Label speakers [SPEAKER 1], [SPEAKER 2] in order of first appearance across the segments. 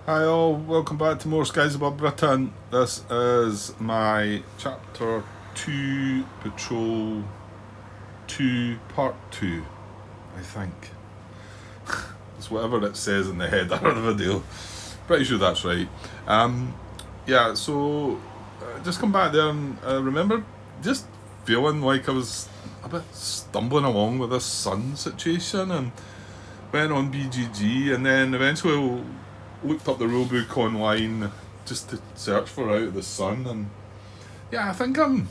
[SPEAKER 1] Hi all, welcome back to More Skies Above Britain. This is my chapter 2, Patrol 2, Part 2, I think. It's whatever it says in the header of the video. Pretty sure that's right. Just come back there and remember just feeling like I was a bit stumbling along with this sun situation and went on BGG and then eventually looked up the rulebook online just to search for Out of the Sun, and yeah, I think I'm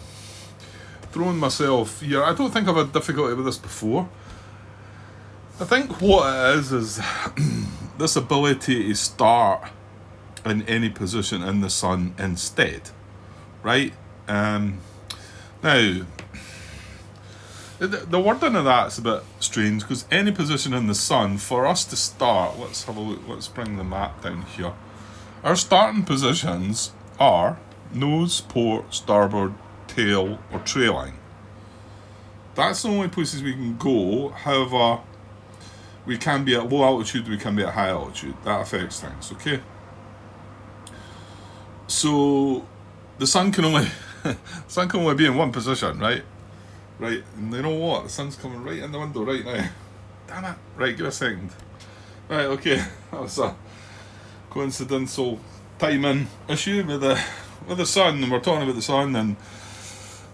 [SPEAKER 1] throwing myself here. I don't think I've had difficulty with this before. I think what it is this ability to start in any position in the sun instead, right? Now, the wording of that's a bit strange because any position in the sun, for us to start, let's have a look, let's bring the map down here. Our starting positions are nose, port, starboard, tail, or trailing. That's the only places we can go. However, we can be at low altitude, we can be at high altitude. That affects things, okay? So the sun can only be in one position, right? Right, and you know what? The sun's coming right in the window right now. Damn it. Right, give a second. Right, okay. That was a coincidental timing issue with the sun, and we're talking about the sun, and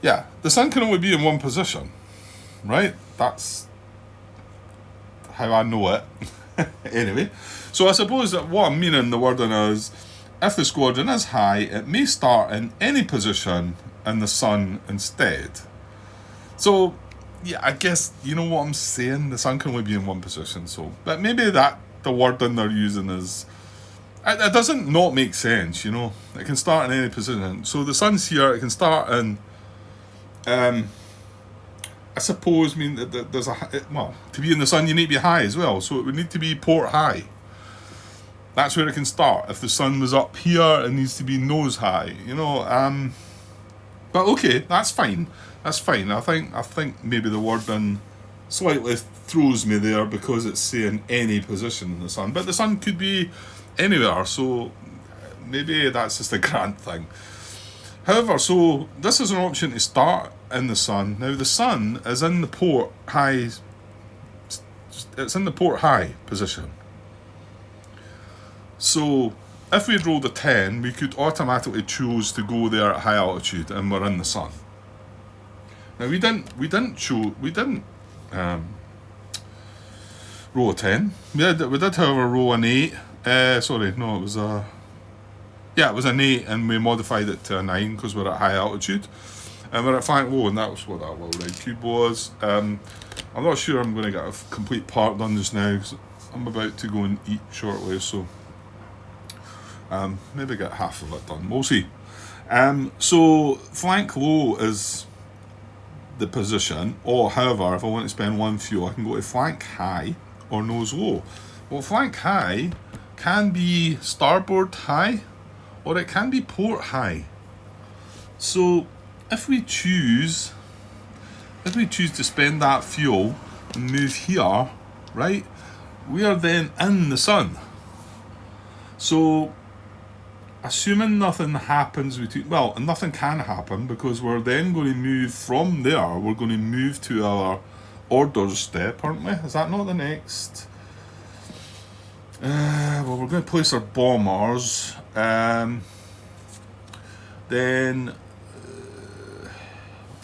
[SPEAKER 1] yeah, the sun can only be in one position, right? That's how I know it. Anyway, so I suppose that what I'm meaning the wording is, if the squadron is high, it may start in any position in the sun instead. So, yeah, I guess you know what I'm saying. The sun can only be in one position. So, but maybe that the wording they're using is it doesn't not make sense. You know, it can start in any position. So the sun's here. It can start in. I suppose. I mean, there's to be in the sun, you need to be high as well. So it would need to be port high. That's where it can start. If the sun was up here, it needs to be nose high. You know. But okay, that's fine. That's fine. I think maybe the wording slightly throws me there because it's saying any position in the sun. But the sun could be anywhere, so maybe that's just a grand thing. However, so this is an option to start in the sun. Now the sun is in the port high. It's in the port high position. So if we'd rolled a 10, we could automatically choose to go there at high altitude, and we're in the sun. Now we didn't roll a 10. We did however roll an 8. It was it was an 8, and we modified it to a 9 because we're at high altitude. And we're at flank low, and that was what that little red cube was. I'm not sure I'm going to get a complete part done just now because I'm about to go and eat shortly, so maybe get half of it done. We'll see. So flank low is the position, or however, if I want to spend one fuel, I can go to flank high or nose low. Well, flank high can be starboard high, or it can be port high. So if we choose to spend that fuel and move here, right, we are then in the sun. So assuming nothing happens nothing can happen because we're then going to move from there. We're going to move to our orders step, aren't we? Is that not the next? We're going to place our bombers. Then,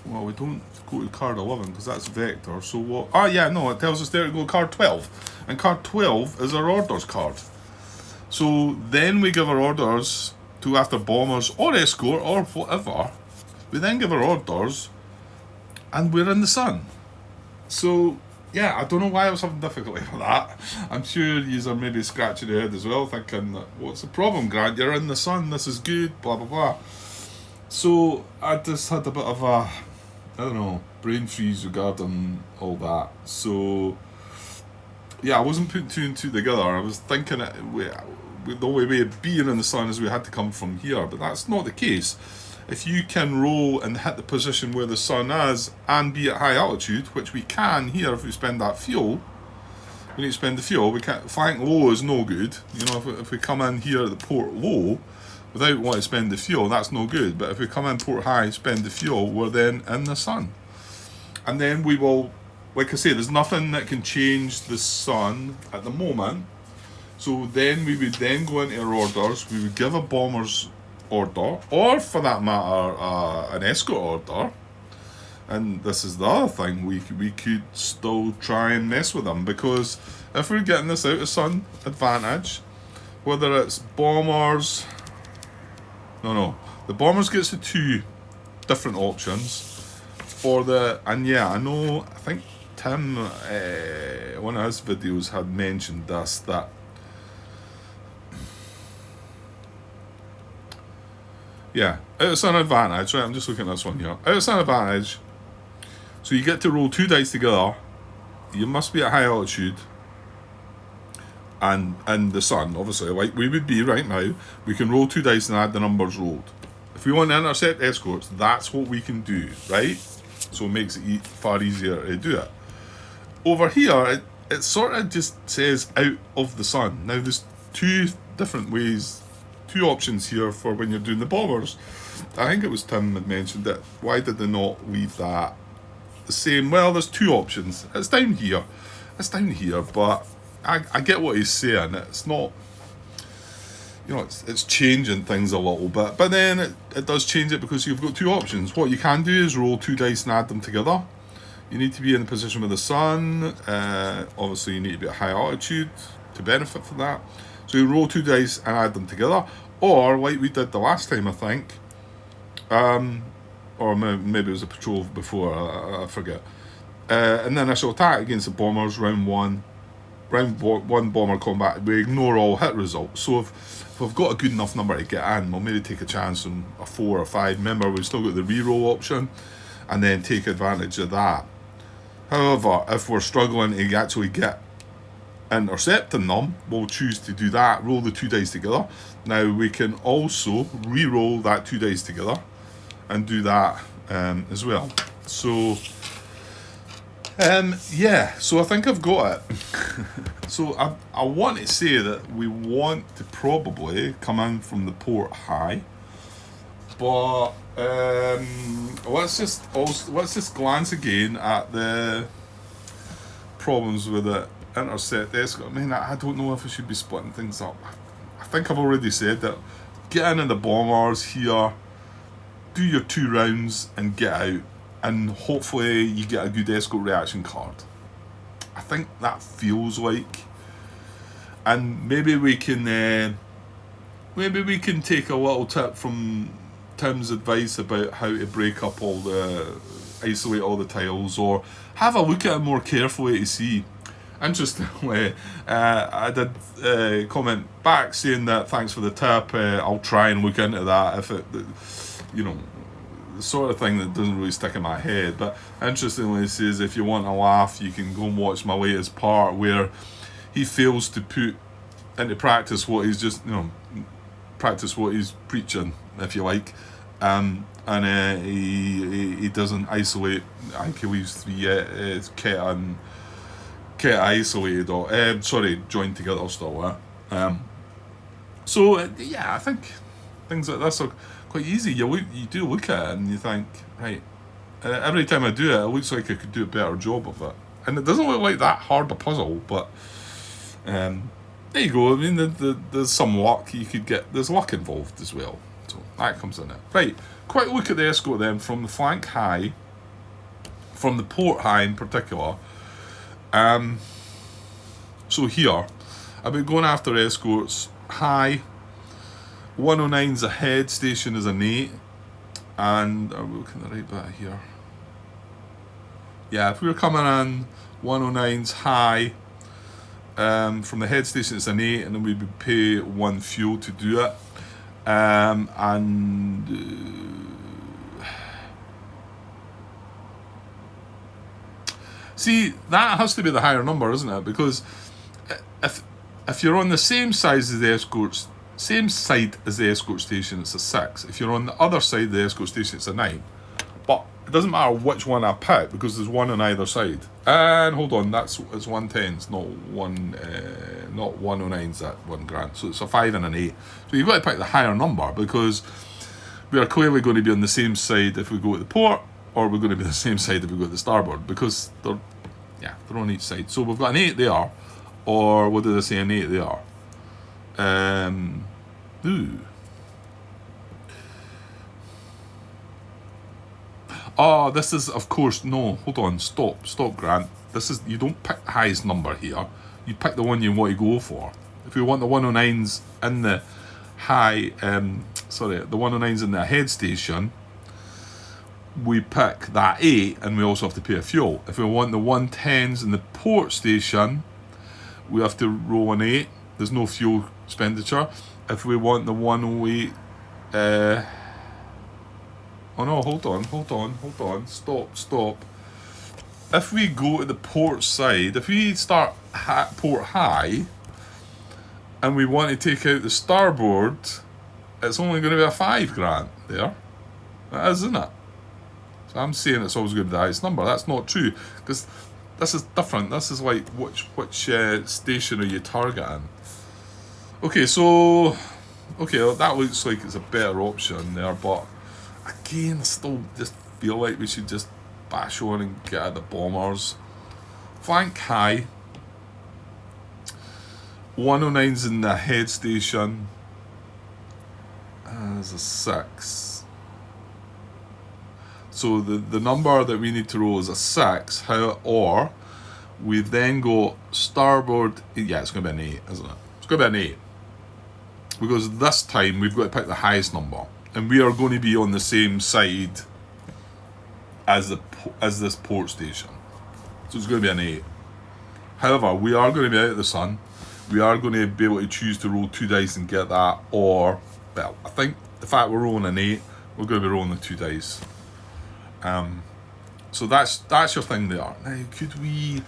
[SPEAKER 1] we don't go to card 11 because that's vector. So what? It tells us there to go to card 12, and card 12 is our orders card. So then we give our orders to after bombers or escort or whatever. We then give our orders and we're in the sun. So yeah, I don't know why I was having difficulty with that. I'm sure you are maybe scratching your head as well, thinking, what's the problem, Grant? You're in the sun, this is good, blah blah blah. So I just had a bit of a, brain freeze regarding all that. So yeah, I wasn't putting two and two together. I was thinking the only way of being in the sun is we had to come from here, but that's not the case. If you can roll and hit the position where the sun is and be at high altitude, which we can here if we spend that fuel, we need to spend the fuel. We can't. Flank low is no good. You know, if we come in here at the port low without wanting to spend the fuel, that's no good. But if we come in port high, spend the fuel, we're then in the sun. And then we will, like I say, there's nothing that can change the sun at the moment. So then we would then go into our orders. We would give a bomber's order, or for that matter, an escort order. And this is the other thing, we could still try and mess with them, because if we're getting this out of sun advantage, whether it's bombers, the bombers gets the 2 different options, and yeah, I think Tim, one of his videos had mentioned this, that yeah, out of sun advantage, right, I'm just looking at this one here, out of sun advantage, so you get to roll 2 dice together, you must be at high altitude, and the sun, obviously, like we would be right now, we can roll 2 dice and add the numbers rolled. If we want to intercept escorts, that's what we can do, right? So it makes it far easier to do it. Over here, it sort of just says out of the sun. Now there's 2 different ways, 2 options here for when you're doing the bombers. I think it was Tim had mentioned it. Why did they not leave that the same? Well, there's 2 options. It's down here, but I get what he's saying. It's not, it's changing things a little bit, but then it does change it because you've got 2 options. What you can do is roll 2 dice and add them together. You need to be in the position with the sun. Obviously you need to be at high altitude to benefit from that. So you roll 2 dice and add them together, or like we did the last time, I think, or maybe it was a patrol before, I forget. An initial attack against the bombers, round one bomber combat, we ignore all hit results. So if we've got a good enough number to get in, we'll maybe take a chance on a 4 or 5. Remember, we've still got the reroll option, and then take advantage of that. However, if we're struggling to actually get intercepting them, we'll choose to do that, roll the 2 dice together. Now we can also re-roll that 2 dice together and do that as well. So yeah, so I think I've got it. So I want to say that we want to probably come in from the port high, but let's just glance again at the problems with it. Intercept escort. I mean, I don't know if I should be splitting things up. I think I've already said that. Get in the bombers here, do your 2 rounds and get out, and hopefully you get a good escort reaction card. I think that feels like, and maybe we can take a little tip from Tim's advice about how to break up isolate all the tiles, or have a look at it more carefully to see. Interestingly, I did comment back saying that thanks for the tip, I'll try and look into that if it, the sort of thing that doesn't really stick in my head. But interestingly, it says if you want a laugh, you can go and watch my latest part where he fails to put into practice what he's preaching, if you like, and he doesn't isolate. I think he leaves 3 Keta isolated, or joined together still. So yeah, I think things like this are quite easy. You do look at it and you think, right, every time I do it, it looks like I could do a better job of it, and it doesn't look like that hard a puzzle. But there you go. I mean, there's some luck you could get. There's luck involved as well, so that comes in it. Right, quick look at the escort then from the flank high, from the port high in particular. So here, I've been going after escorts high. 109's ahead, station is an 8, and are we looking at the right bit here? Yeah, if we were coming in 109's high, from the head station it's an 8, and then we would pay 1 fuel to do it, see, that has to be the higher number, isn't it? Because if you're on the same side as the escort station, it's a 6. If you're on the other side of the escort station, it's a 9. But it doesn't matter which one I pick because there's one on either side. And hold on, it's 110s, not 109s at £1,000. So it's a 5 and an 8. So you've got to pick the higher number because we are clearly going to be on the same side if we go to the port, or we're going to be on the same side if we go to the starboard, because they're on each side. So we've got an 8 there, or what did I say, an 8 there. Ooh. Oh, this is, of course, no, hold on, stop, Grant. This is, you don't pick the highest number here. You pick the one you want to go for. If you want the 109s in the high, the 109s in the head station, we pick that 8, and we also have to pay a fuel. If we want the 110s in the port station, we have to roll an 8. There's no fuel expenditure. If we want the 108, oh no, hold on, stop. If we go to the port side, if we start port high, and we want to take out the starboard, it's only going to be a £5,000 there. That is, isn't it? So I'm saying it's always going to be the highest number. That's not true, because this is different. This is like which station are you targeting? Okay, that looks like it's a better option there, but again, I still just feel like we should just bash on and get at the bombers. Flank high. 109's in the head station. There's a 6. So the number that we need to roll is a 6. Or we then go starboard. Yeah, it's going to be an 8, isn't it? It's going to be an 8. Because this time we've got to pick the highest number. And we are going to be on the same side as this port station. So it's going to be an 8. However, we are going to be out of the sun. We are going to be able to choose to roll 2 dice and get that. Or, well, I think the fact we're rolling an 8, we're going to be rolling the 2 dice. So that's your thing there. Now, could we,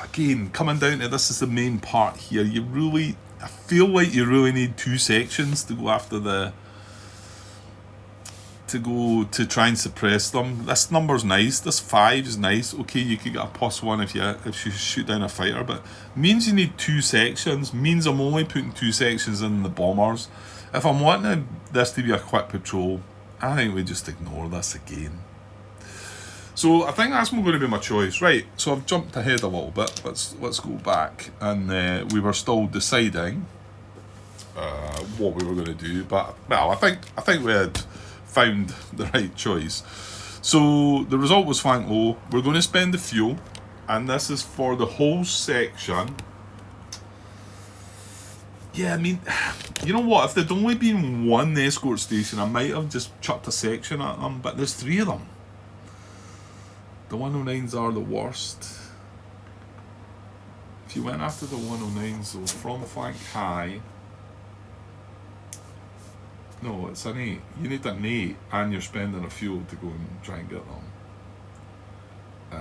[SPEAKER 1] again, coming down to this is the main part here. I feel like you really need 2 sections to go after to try and suppress them. This number's nice. This 5 is nice. Okay, you could get a +1 if you shoot down a fighter, but means you need 2 sections. Means I'm only putting 2 sections in the bombers. If I'm wanting this to be a quick patrol, I think we just ignore this again. So I think that's going to be my choice. Right, so I've jumped ahead a little bit. Let's go back. And we were still deciding what we were going to do. But, well, I think we had found the right choice. So the result was flank low. We're going to spend the fuel. And this is for the whole section. Yeah, I mean, you know what? If there'd only been one escort station, I might have just chucked a section at them. But there's 3 of them. The 109s are the worst. If you went after the 109s, though, from flank high, no, it's an 8. You need an 8, and you're spending a fuel to go and try and get them.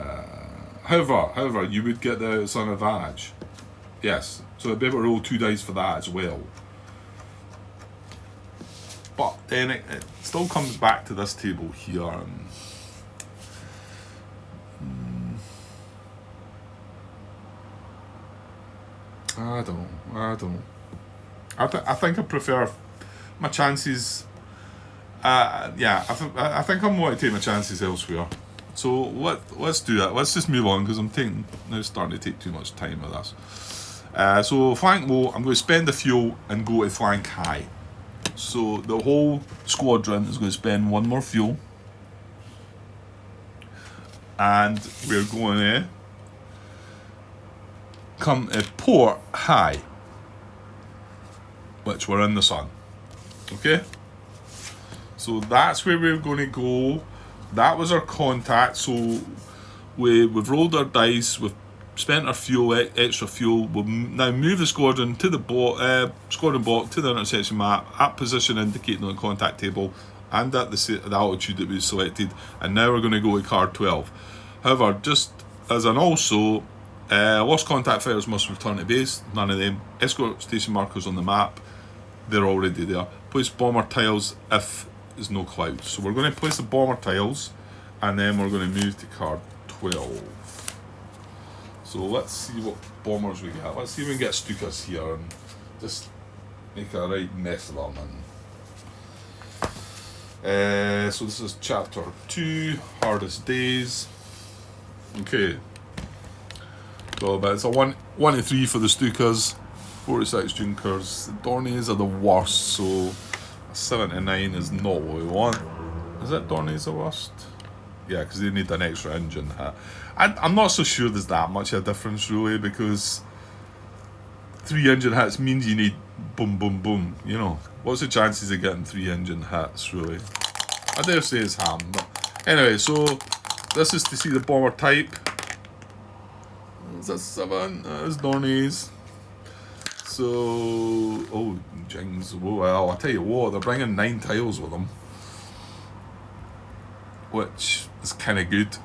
[SPEAKER 1] However, you would get some advantage. Yes, so I'd be able to roll 2 dice for that as well. But then it still comes back to this table here. I don't. I think I prefer my chances. I think I'm going to take my chances elsewhere. So let's do that. Let's just move on because I'm starting to take too much time with this. So flank low, I'm going to spend the fuel and go to flank high. So the whole squadron is going to spend 1 more fuel, and we're going to come to port high, which we're in the sun. Okay, so that's where we're going to go. That was our contact. So we've rolled our dice, we've spent our fuel, extra fuel. We'll now move the squadron to the squadron block to the intersection map at position indicated on the contact table and at the altitude that we selected. And now we're going to go to card 12. However, just as an also, lost contact fighters must return to base. None of them. Escort station markers on the map, they're already there. Place bomber tiles if there's no clouds. So we're going to place the bomber tiles and then we're going to move to card 12. So let's see what bombers we get. Let's see if we can get Stukas here and just make a right mess of them. So this is chapter 2, Hardest Days. Okay. So, but it's a 1 to 3 for the Stukas, 4 to 6 Junkers. The Dornies are the worst, so a 7 to 9 is not what we want. Is it Dornies the worst? Yeah, because they need an extra engine hit. I'm not so sure there's that much of a difference really, because 3 engine hits means you need boom, boom, boom. You know, what's the chances of getting 3 engine hits really? I dare say it's ham, but anyway. So this is to see the bomber type. Is that 7? It's Dornies. So, oh, jings. Well, I tell you what, they're bringing 9 tiles with them, which is kind of good.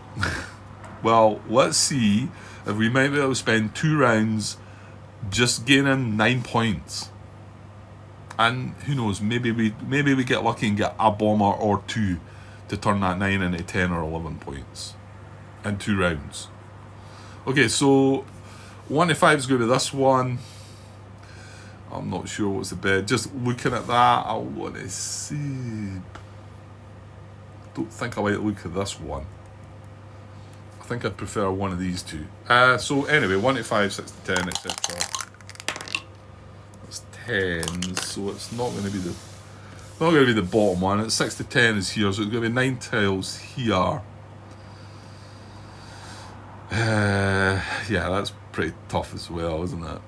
[SPEAKER 1] Well, let's see if we might be able to spend 2 rounds just gaining 9 points. And who knows, maybe we get lucky and get a bomber or 2 to turn that 9 into 10 or 11 points in 2 rounds. Okay, so 1 to 5 is going to be this one. I'm not sure what's the bed. Just looking at that, I want to see. Don't think I like the look of this one. I think I'd prefer one of these 2. So anyway, 1 to 5, 6 to 10, etc. That's 10, so it's not going to be the bottom one. It's 6 to 10 is here, so it's going to be 9 tiles here. Yeah, that's pretty tough as well, isn't it?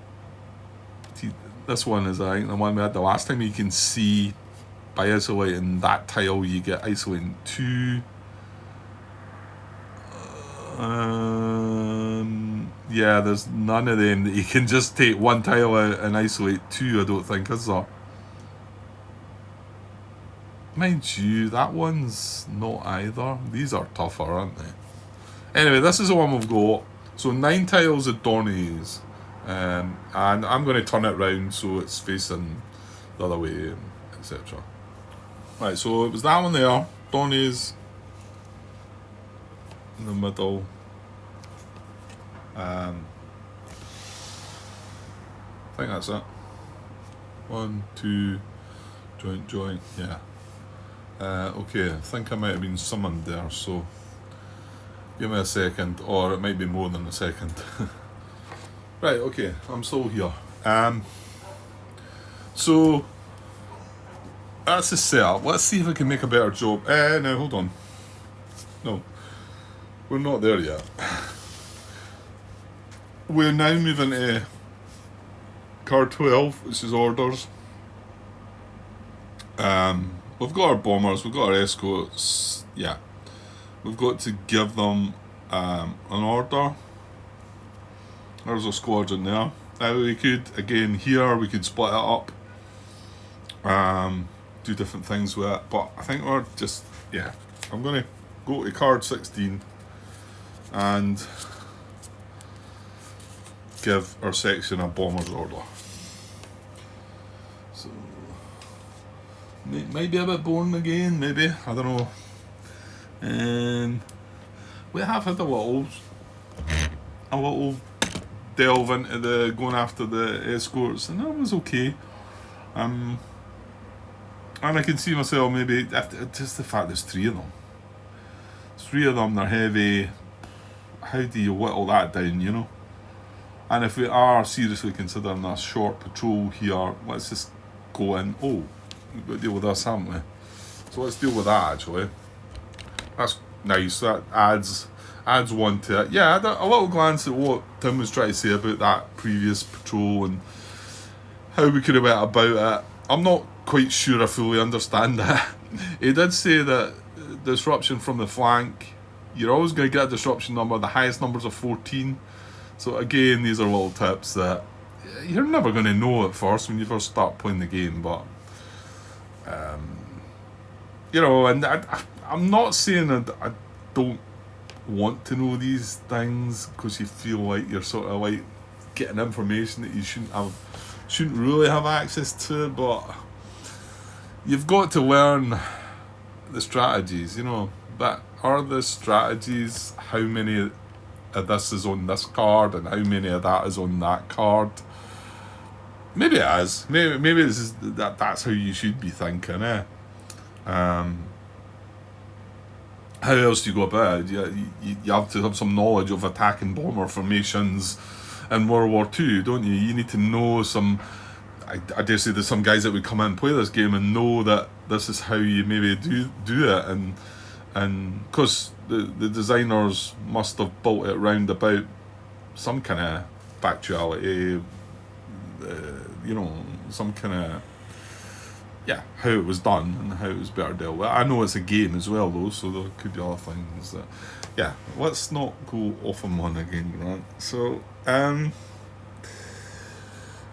[SPEAKER 1] See, this one is I think the one we had the last time. You can see by isolating that tile you get isolating 2. Yeah, there's none of them that you can just take 1 tile out and isolate 2, I don't think, is there? Mind you, that one's not either. These are tougher, aren't they? Anyway, this is the one we've got. So 9 tiles of Dornies. And I'm going to turn it round so it's facing the other way, etc. Right, so it was that one there. Dornies in the middle. I think that's it. 1, 2, joint, yeah. Okay, I think I might have been summoned there, so give me a second, or it might be more than a second. Right, okay, I'm still here. So that's the setup. Let's see if I can make a better job. No, hold on. No, we're not there yet. We're now moving to card 12, which is orders. We've got our bombers, we've got our escorts. Yeah, we've got to give them an order. There's a squadron there. We could, again, here, we could split it up, do different things with it, but I think we're just, yeah, I'm going to go to card 16 and give our section a bomber's order. So, might be a bit boring again, maybe, I don't know. And we have had a little delve into the going after the escorts, and that was okay. And I can see myself maybe just the fact there's 3 of them. 3 of them, they're heavy. How do you whittle that down, you know? And if we are seriously considering a short patrol here, let's just go in. Oh, we've got to deal with this, haven't we? So let's deal with that actually. That's nice. That adds 1 to it. Yeah, I had a little glance at what Tim was trying to say about that previous patrol and how we could have went about it. I'm not quite sure I fully understand that. He did say that disruption from the flank, you're always going to get a disruption number. The highest numbers are 14. So again, these are little tips that you're never going to know at first when you first start playing the game, but you know, and I'm not saying that I don't want to know these things because you feel like you're sort of like getting information that you shouldn't really have access to, but you've got to learn the strategies, you know. But are the strategies how many of this is on this card and how many of that is on that card? Maybe it is. Maybe this is that's how you should be thinking, eh? How else do you go about it? You have to have some knowledge of attacking bomber formations in World War II, don't you? You need to know some. I dare say there's some guys that would come in and play this game and know that this is how you maybe do it, and because the designers must have built it round about some kind of factuality, some kind of how it was done and how it was better dealt with. I know it's a game as well though, so there could be other things that let's not go off on one again, Grant. So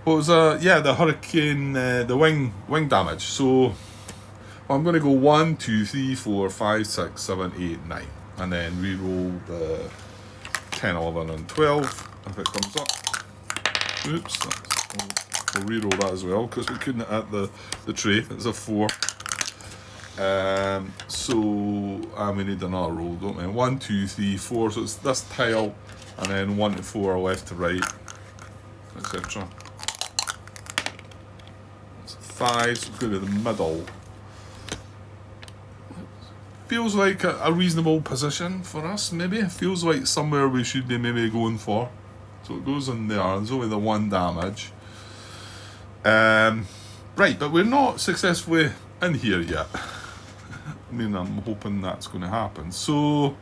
[SPEAKER 1] what was the hurricane, the wing damage. So I'm going to go 1, 2, 3, 4, 5, 6, 7, 8, 9, and then re-roll the 10, 11, and 12 if it comes up. Oops, we'll re-roll that as well because we couldn't add the tray. It's a 4. We need another roll, don't we? 1, 2, 3, 4. So it's this tile, and then 1 to 4 left to right, etc. 5, so it's going to be the middle. Feels like a reasonable position for us, maybe. It feels like somewhere we should be maybe going for. So it goes in there, there's only the 1 damage. Right, but we're not successfully in here yet. I mean, I'm hoping that's going to happen. So,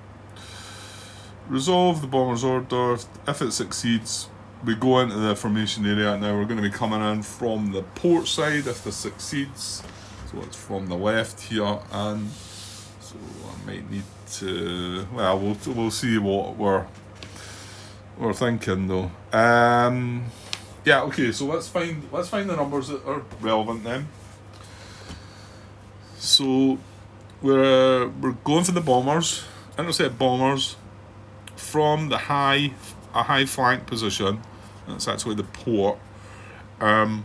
[SPEAKER 1] resolve the bomber's order. If it succeeds, we go into the formation area. Now we're going to be coming in from the port side if this succeeds. So it's from the left here, and so I might need to. Well, we'll see what we're thinking though. Okay. So let's find the numbers that are relevant then. So we're going for the bombers, intercept bombers from a high flank position. That's actually the port. Now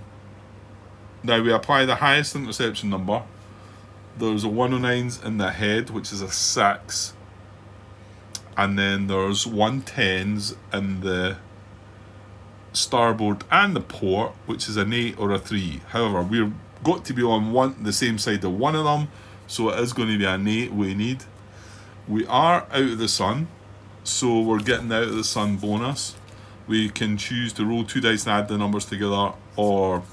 [SPEAKER 1] we apply the highest interception number. There's a 109s in the head, which is a 6, and then there's 110s in the starboard and the port, which is an 8 or a 3. However, we've got to be on the same side of one of them, so it is going to be an 8 we need. We are out of the sun, so we're getting out of the sun bonus. We can choose to roll 2 dice and add the numbers together, or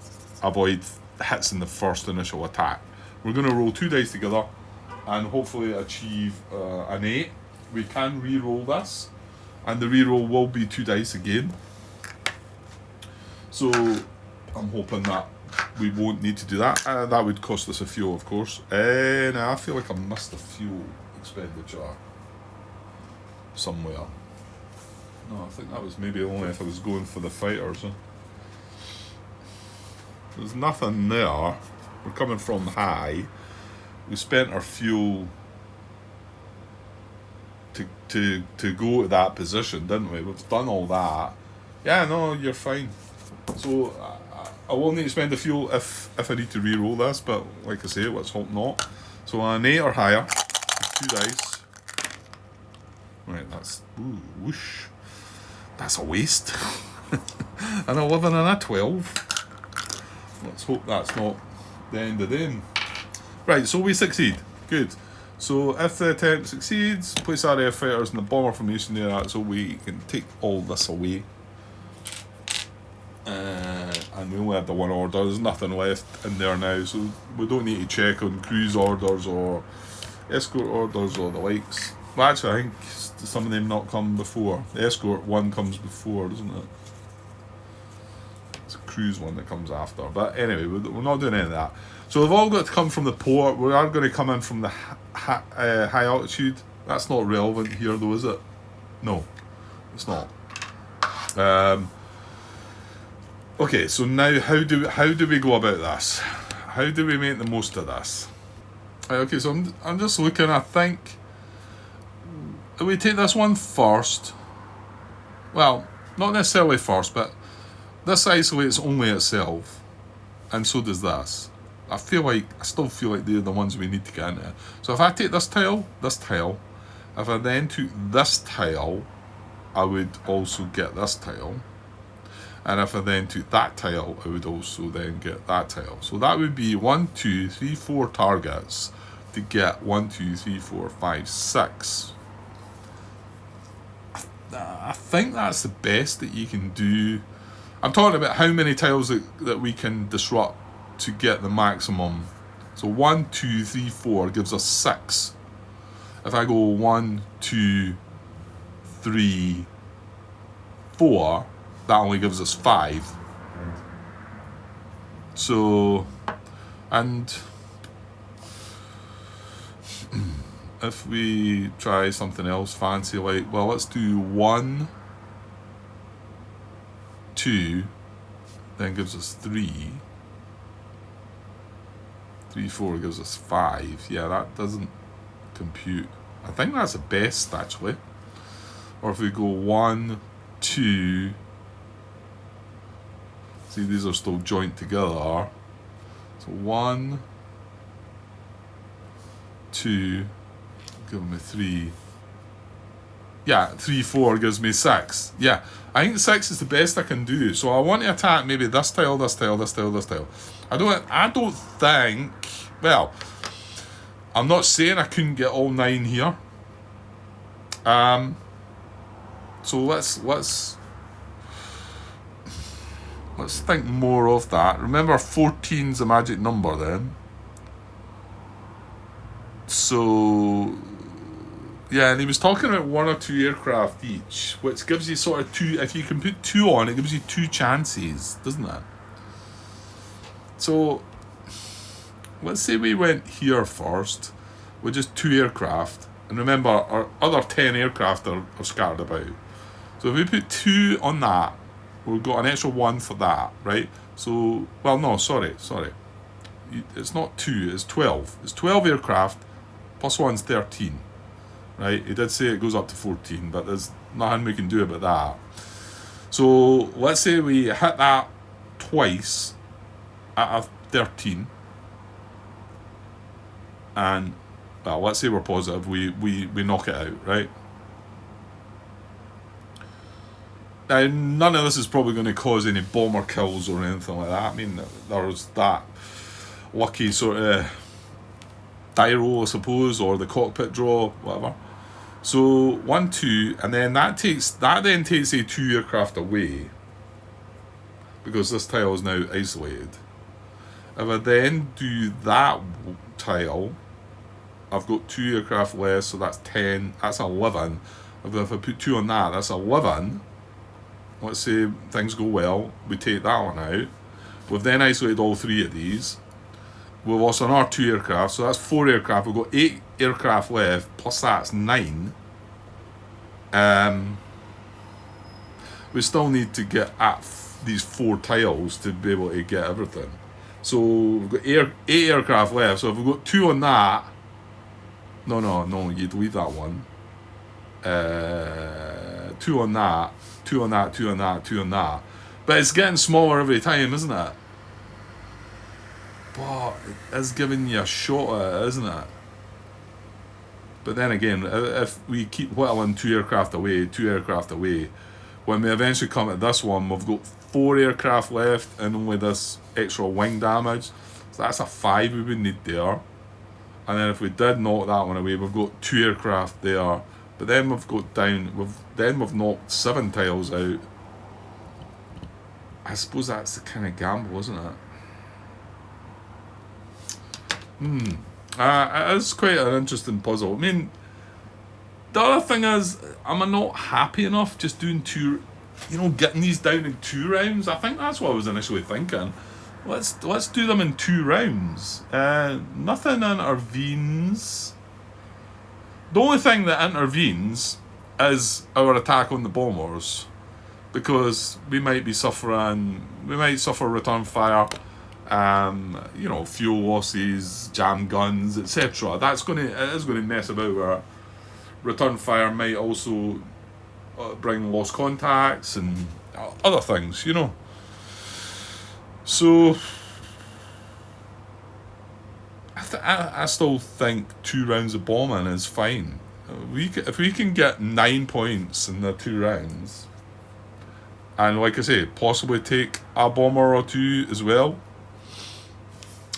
[SPEAKER 1] avoid hits in the first initial attack. We're going to roll 2 dice together and hopefully achieve an 8. We can re-roll this, and the re-roll will be 2 dice again. So I'm hoping that we won't need to do that. That would cost us a fuel, of course. And I feel like I missed a fuel expenditure somewhere. No, I think that was maybe only if I was going for the fighters. There's nothing there. We're coming from high. We spent our fuel to go to that position, didn't we? We've done all that. Yeah, no, you're fine. So I will need to spend the fuel if I need to re-roll this, but like I say, let's hope not. So an 8 or higher, 2 dice. Right, that's whoosh. That's a waste. An 11 and a 12. Let's hope that's not the end of them. Right, so we succeed. Good. So if the attempt succeeds, place our air fighters in the bomber formation there, so we can take all this away. And we only have the 1 order. There's nothing left in there now, so we don't need to check on cruise orders or escort orders or the likes. Well, actually, I think some of them not come before. The escort one comes before, doesn't it? It's a cruise one that comes after. But anyway, we're not doing any of that. So they've all got to come from the port. We are going to come in from the high altitude. That's not relevant here, though, is it? No, it's not. Okay, so now how do we go about this? How do we make the most of this? Okay, so I'm just looking. I think we take this one first. Well, not necessarily first, but this isolates only itself, and so does this. I still feel like they're the ones we need to get into. So if I take this tile, If I then took this tile, I would also get this tile. And if I then took that tile, I would also then get that tile. So that would be 1, 2, 3, 4 targets to get 1, 2, 3, 4, 5, 6. I think that's the best that you can do. I'm talking about how many tiles that we can disrupt to get the maximum. So 1, 2, 3, 4 gives us 6. If I go 1, 2, 3, 4, that only gives us 5. So, and if we try something else fancy, like, well, let's do 1, 2, then gives us 3. 3, 4 gives us 5. Yeah, that doesn't compute. I think that's the best, actually. Or if we go 1, 2, see, these are still joined together. So 1, 2, give me 3. Yeah, 3, 4 gives me 6. Yeah, I think 6 is the best I can do. So I want to attack maybe this tile, this tile, this tile, this tile. I don't think. Well, I'm not saying I couldn't get all 9 here. So let's think more of that. Remember, 14's a magic number then. So yeah, and he was talking about 1 or 2 aircraft each, which gives you sort of 2. If you can put 2 on, it gives you 2 chances, doesn't it? So let's say we went here first with just 2 aircraft, and remember our other 10 aircraft are scattered about. So if we put 2 on that, we've got an extra 1 for that, right? So, well, no, sorry. It's not 2, it's 12. It's 12 aircraft, plus 1's 13, right? He did say it goes up to 14, but there's nothing we can do about that. So let's say we hit that twice at a 13, and, well, let's say we're positive, we knock it out, right? Now, none of this is probably going to cause any bomber kills or anything like that. I mean, there's that lucky sort of die roll, I suppose, or the cockpit draw, whatever. So 1, 2, and then that then takes a 2 aircraft away, because this tile is now isolated. If I then do that tile, I've got 2 aircraft less, so that's 10. That's 11. If I put 2 on that, that's 11. Let's say things go well, we take that one out. We've then isolated all 3 of these. We've lost another 2 aircraft, so that's 4 aircraft. We've got 8 aircraft left, plus that's 9. We still need to get at these 4 tiles to be able to get everything. So we've got 8 aircraft left, so if we've got 2 on that, no, you'd leave that one. 2 on that, 2 on that, 2 on that, 2 on that. But it's getting smaller every time, isn't it? But it is giving you a shot at it, isn't it? But then again, if we keep whittling 2 aircraft away, 2 aircraft away, when we eventually come to this one, we've got 4 aircraft left and only this extra wing damage. So that's a 5 we would need there. And then if we did knock that one away, we've got 2 aircraft there. But then we've knocked 7 tiles out. I suppose that's the kind of gamble, isn't it? It is quite an interesting puzzle. I mean, the other thing is, am I not happy enough just doing 2, getting these down in 2 rounds? I think that's what I was initially thinking. Let's do them in 2 rounds. Nothing intervenes. The only thing that intervenes is our attack on the bombers, because we might suffer return fire, fuel losses, jam guns, etc. It is going to mess about where return fire might also bring lost contacts and other things, So I still think 2 rounds of bombing is fine. if we can get 9 points in the 2 rounds, and like I say, possibly take a bomber or 2 as well.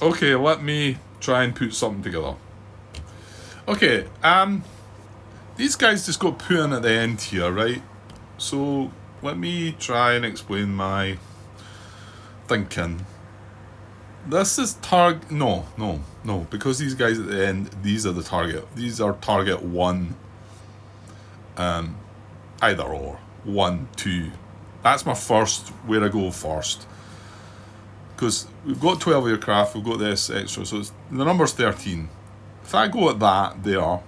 [SPEAKER 1] Okay, let me try and put something together. Okay, these guys just got put in at the end here, right? So let me try and explain my thinking. This is no, because these guys at the end, these are the target. These are target 1. Either or. 1, 2. That's my first, where I go first. Because we've got 12 aircraft, we've got this extra, so the number's 13. If I go at that there,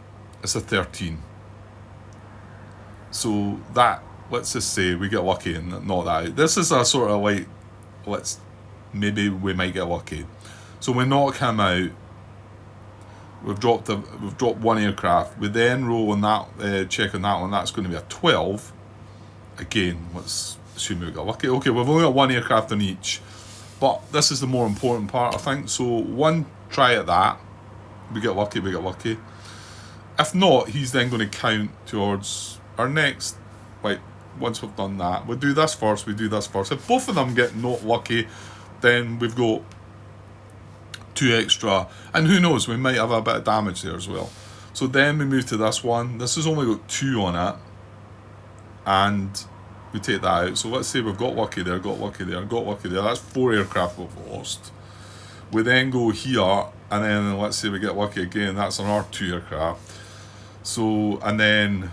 [SPEAKER 1] it's a 13. So that, let's just say we get lucky and not that. This is a sort of like, maybe we might get lucky. So we knock him out. We've dropped 1 aircraft. We then roll on that, check on that one. That's going to be a 12. Again, let's assume we got lucky. Okay, we've only got 1 aircraft on each. But this is the more important part, I think. So 1 try at that. We get lucky, we get lucky. If not, he's then going to count towards our next, like, once we've done that. We do this first, we do this first. If both of them get not lucky, then we've got 2 extra. And who knows, we might have a bit of damage there as well. So then we move to this one. This has only got 2 on it. And we take that out. So let's say we've got lucky there, got lucky there, got lucky there. That's 4 aircraft we've lost. We then go here, and then let's say we get lucky again. That's another 2 aircraft. So, and then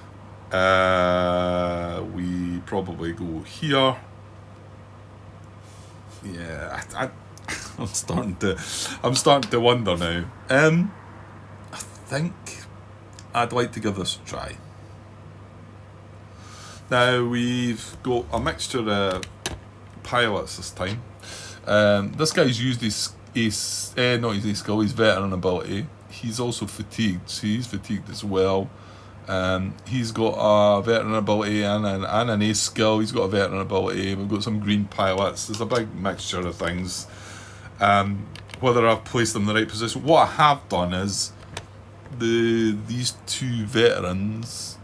[SPEAKER 1] we probably go here. Yeah, I'm starting to wonder now. I think I'd like to give this a try. Now we've got a mixture of pilots this time. This guy's used his not his skill, his veteran ability. He's also fatigued, so he's fatigued as well. He's got a veteran ability and an ace skill. He's got a veteran ability. We've got some green pilots. There's a big mixture of things. Whether I've placed them in the right position. What I have done is these 3 veterans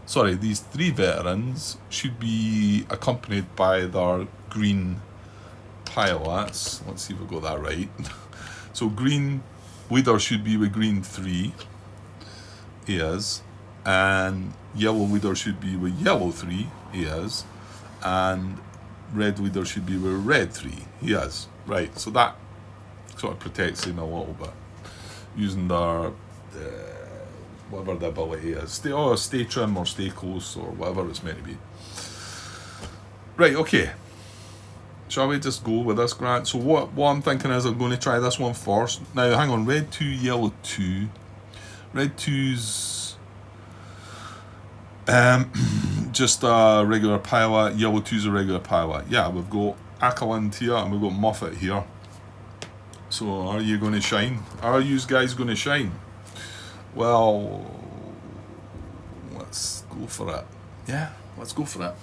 [SPEAKER 1] should be accompanied by their green pilots. Let's see if we got that right. So green leader should be with green 3. He is. And yellow leader should be with yellow 3. He is. And red leader should be with red 3. He is. Right, so that sort of protects him a little bit. Using their whatever the ability is. Stay trim or stay close or whatever it's meant to be. Right, okay. Shall we just go with this, Grant? So what I'm thinking is I'm going to try this one first. Now, hang on. Red 2, yellow 2. Red 2's just a regular pilot. Yellow 2's a regular pilot. Yeah, we've got Ackerland here and we've got Moffat here. So are you going to shine? Are you guys going to shine? Well, let's go for it. Yeah, let's go for it.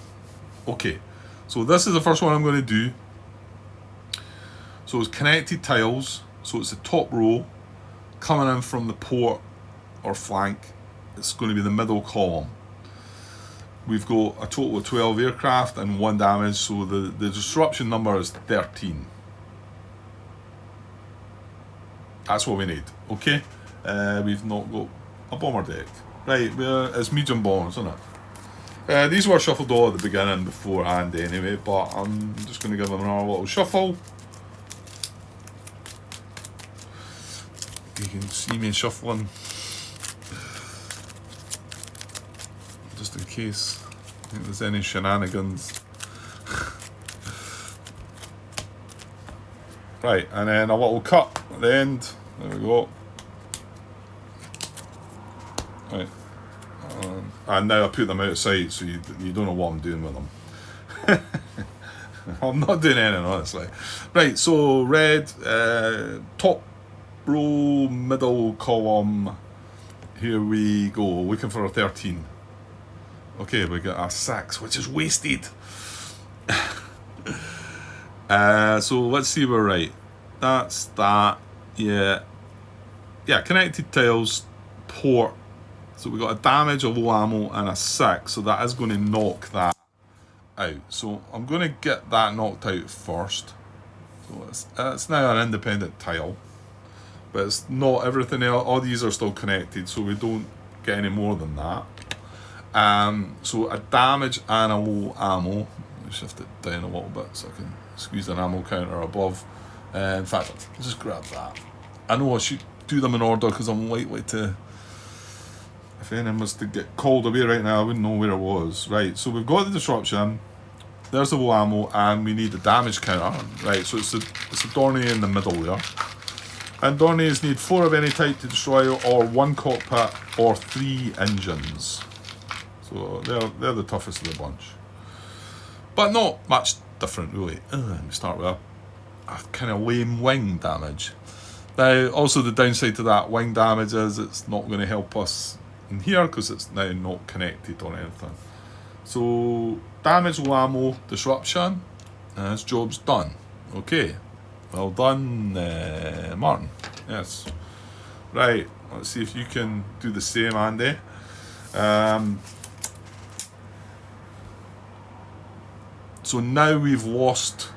[SPEAKER 1] Okay, so this is the first one I'm going to do. So it's connected tiles. So it's the top row coming in from the port or flank. It's going to be the middle column. We've got a total of 12 aircraft and 1 damage. So the disruption number is 13. That's what we need. Okay. We've not got a bomber deck. Right, it's medium bombers, isn't it? These were shuffled all at the beginning beforehand anyway, but I'm just going to give them another little shuffle. You can see me shuffling. Just in case there's any shenanigans. Right, and then a little cut at the end. There we go. Right. And now I put them outside so you don't know what I'm doing with them. I'm not doing anything, honestly. Right, so red, top row, middle column. Here we go, looking for a 13. Okay, we got a 6, which is wasted. So let's see we're right. That's that. Yeah. Yeah, connected tiles, port, So we got a damage, a low ammo, and a 6. So that is going to knock that out. So I'm going to get that knocked out first. So it's now an independent tile. But it's not everything else. All these are still connected, so we don't get any more than that. So a damage and a low ammo. Let me shift it down a little bit so I can squeeze an ammo counter above. In fact, I'll just grab that. I know I should do them in order because I'm likely to, if anyone was to get called away right now, I wouldn't know where it was. Right, so we've got the disruption, there's the low ammo, and we need the damage counter. Right, so it's a Dornier in the middle there. And Dorniers need 4 of any type to destroy, or 1 cockpit, or 3 engines. So they're the toughest of the bunch. But not much different really. Let me start with a kind of lame wing damage. Now, also the downside to that wing damage is it's not going to help us in here because it's now not connected or anything. So, damage, low ammo, disruption, and his job's done. Okay, well done, Martin. Yes. Right, let's see if you can do the same, Andy. So now we've lost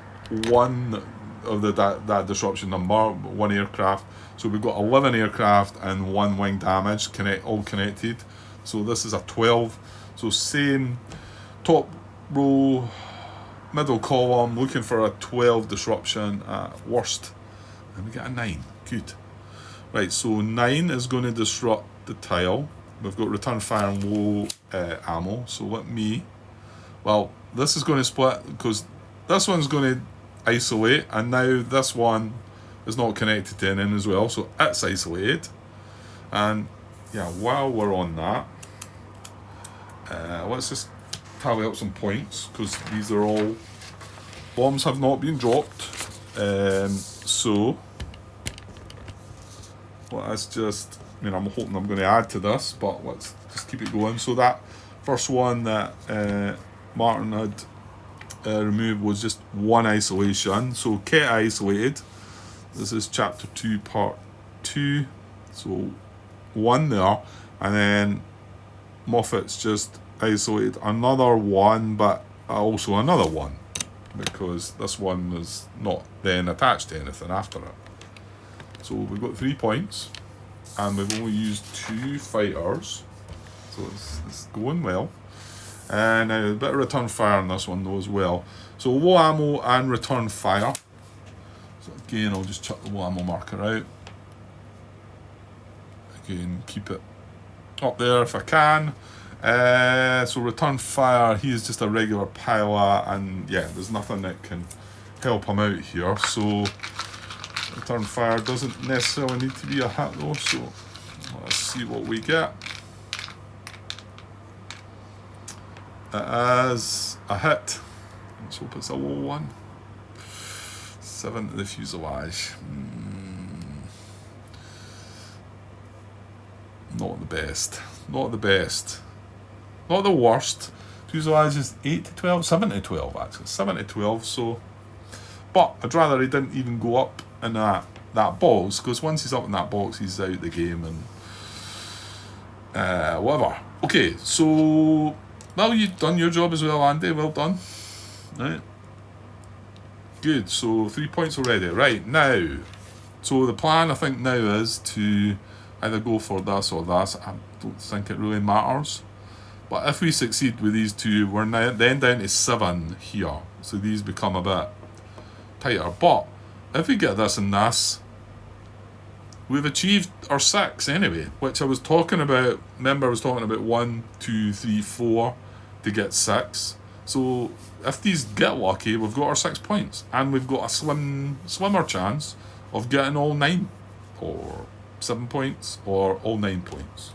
[SPEAKER 1] one of that disruption number, 1 aircraft. So we've got 11 aircraft and 1 wing damage, all connected. So this is a 12. So same top row, middle column, looking for a 12 disruption at worst. And we get a 9. Good. Right, so 9 is going to disrupt the tile. We've got return fire and low ammo. So let me... Well, this is going to split because this one's going to isolate, and now this one is not connected to anything as well, so it's isolated. And yeah, while we're on that, let's just tally up some points because these are all bombs have not been dropped. So let's just, I'm hoping I'm going to add to this, but let's just keep it going. So that first one that Martin had removed was just 1 isolation. So Ket isolated. This is chapter 2 part 2. So 1 there, and then Moffat's just isolated another 1, but also another 1 because this one is not then attached to anything after it. So we've got 3 points, and we've only used 2 fighters, so it's going well. And now a bit of return fire on this one though as well. So low ammo and return fire. So again, I'll just chuck the low ammo marker out. Again, keep it up there if I can. So return fire, he is just a regular pilot, and yeah, there's nothing that can help him out here. So return fire doesn't necessarily need to be a hit though. So let's see what we get. It is a hit. Let's hope it's a low one. 7 to the fuselage. Not the best. Not the best. Not the worst. Fuselage is 8 to 12. 7 to 12 actually. 7 to 12. So, but I'd rather he didn't even go up in that box, because once he's up in that box, he's out the game and whatever. Okay, so. Well, you've done your job as well, Andy. Well done. Right. Good. So 3 points already. Right, now. So the plan, I think, now is to either go for this or this. I don't think it really matters. But if we succeed with these 2, we're now then down to 7 here. So these become a bit tighter. But if we get this and this, we've achieved our 6 anyway, which I was talking about. Remember, I was talking about 1, 2, 3, 4 to get 6. So if these get lucky, we've got our 6 points, and we've got a slimmer chance of getting all 9 or 7 points or all 9 points.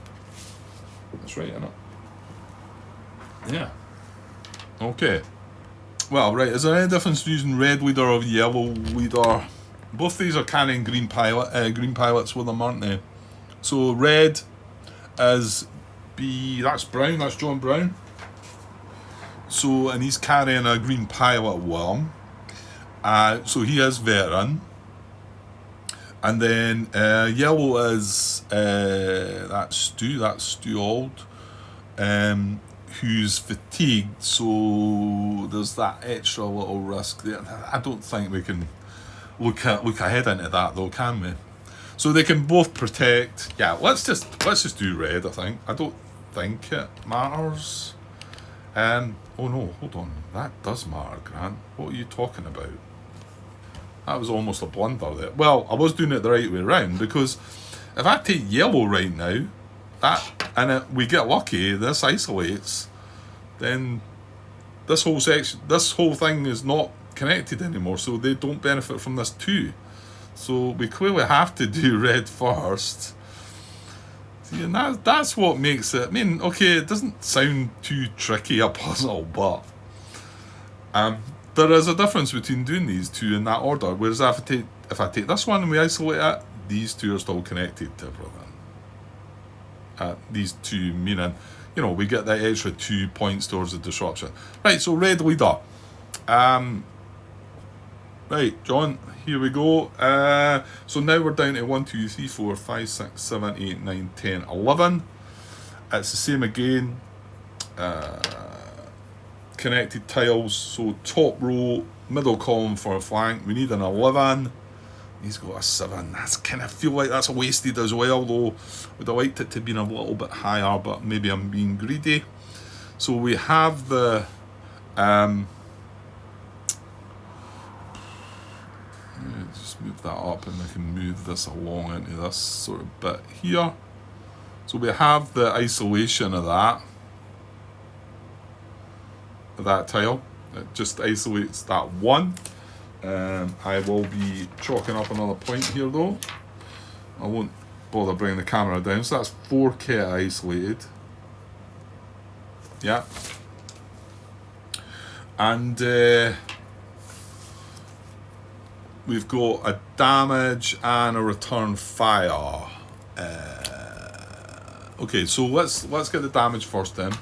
[SPEAKER 1] That's right, isn't it? Yeah. Okay. Well, right. Is there any difference using red leader or yellow leader? Both these are carrying green pilots with them, aren't they? So red is that's Brown, that's John Brown. So, and he's carrying a green pilot with him. So he is veteran. And then yellow is that Stu Auld, who's fatigued, so there's that extra little risk there. I don't think we can look ahead into that though, can we? So they can both protect. Yeah, let's just do red. I think. I don't think it matters. Oh no, hold on. That does matter, Grant. What are you talking about? That was almost a blunder there. Well, I was doing it the right way around, because if I take yellow right now, we get lucky, this isolates, then this whole thing is not connected anymore, so they don't benefit from this too. So we clearly have to do red first. See, and that's what makes it. I mean, okay, it doesn't sound too tricky a puzzle, but there is a difference between doing these two in that order. Whereas if I take this one and we isolate it, these two are still connected to everything. These two meaning, we get that extra 2 points towards the disruption. Right, so red leader. Right, John, here we go. So now we're down to 1, 2, 3, 4, 5, 6, 7, 8, 9, 10, 11. It's the same again. Connected tiles. So top row, middle column for a flank. We need an 11. He's got a 7. That's kind of feel like that's wasted as well, though. Would have liked it to be a little bit higher, but maybe I'm being greedy. So we have the just move that up, and I can move this along into this sort of bit here. So we have the isolation of that tile. It just isolates that one. I will be chalking up another point here though. I won't bother bringing the camera down. So that's 4K isolated. Yeah. And we've got a damage and a return fire. Okay, so let's get the damage first then,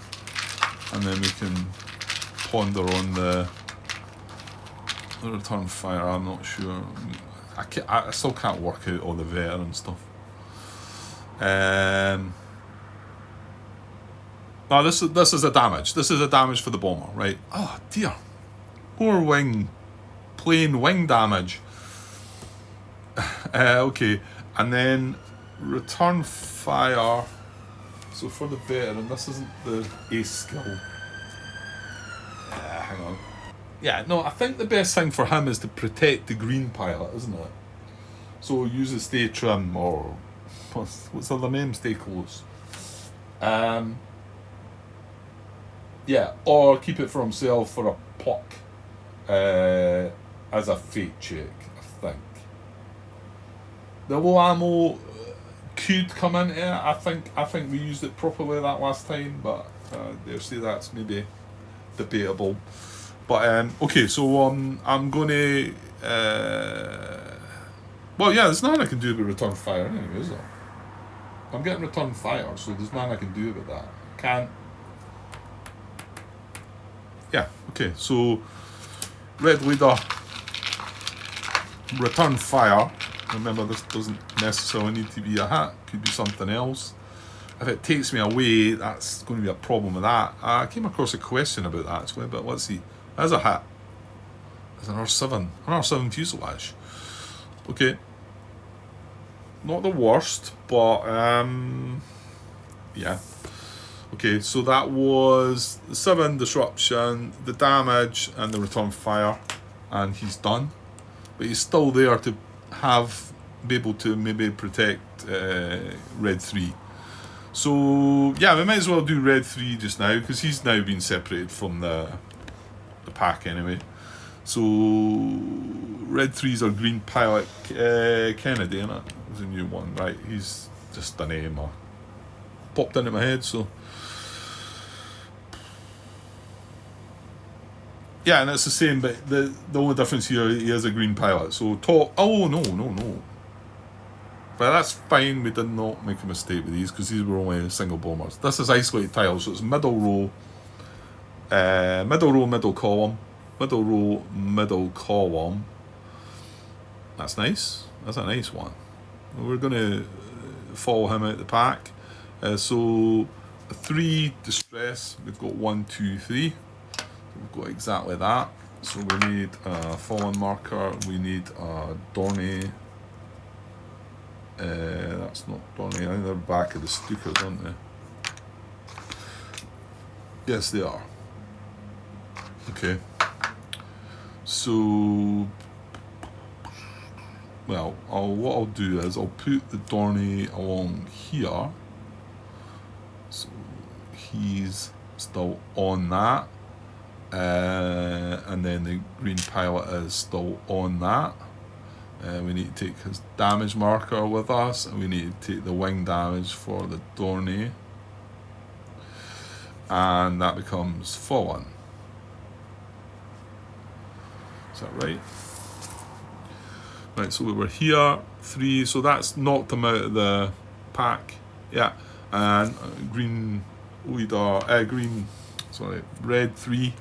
[SPEAKER 1] and then we can ponder on the return fire. I'm not sure. I still can't work out all the veteran stuff. No, this is a damage. This is a damage for the bomber, right? Oh dear, more plain wing damage. Okay, and then return fire. So for the veteran, this isn't the ace skill. Hang on. Yeah, no, I think the best thing for him is to protect the green pilot, isn't it? So use a stay trim, or what's the other name? Stay close. Yeah, or keep it for himself for a pluck as a fate check, I think. The low ammo could come into it. I think we used it properly that last time, but dare say that's maybe debatable. But okay, so I'm gonna well, yeah, there's nothing I can do with return fire anyway, is there? I'm getting return fire, so there's nothing I can do with that. Can't. Yeah, okay, so red leader, return fire. Remember, this doesn't necessarily need to be a hat, could be something else. If it takes me away, that's going to be a problem with that. I came across a question about that actually, but let's see. There's a hat. There's an R7 fuselage. Okay. Not the worst, but yeah. Okay, so that was the 7 disruption, the damage, and the return fire, and he's done. But he's still there to be able to maybe protect red 3. So yeah, we might as well do red 3 just now, because he's now been separated from the pack anyway. So red 3's our green pilot Kennedy, innit? It was a new one, right? He's just a name popped into my head, so yeah, and it's the same, but the only difference here, he is a green pilot. So top. Oh no. But that's fine. We did not make a mistake with these, because these were only single bombers. This is isolated tiles, so it's middle row, middle column, middle row, middle column. That's nice. That's a nice one. We're going to follow him out the pack. So 3 distress. We've got 1, 2, 3. We've got exactly that. So we need a fallen marker. We need a Dorney. That's not Dorney. I think they're back of the Stukas, aren't they? Yes, they are. Okay. So, well, what I'll do is I'll put the Dorney along here. So he's still on that. And then the green pilot is still on that. We need to take his damage marker with us, and we need to take the wing damage for the Dorney. And that becomes fallen. Is that right? Right, so we were here, 3, so that's knocked him out of the pack. Yeah, and red 3,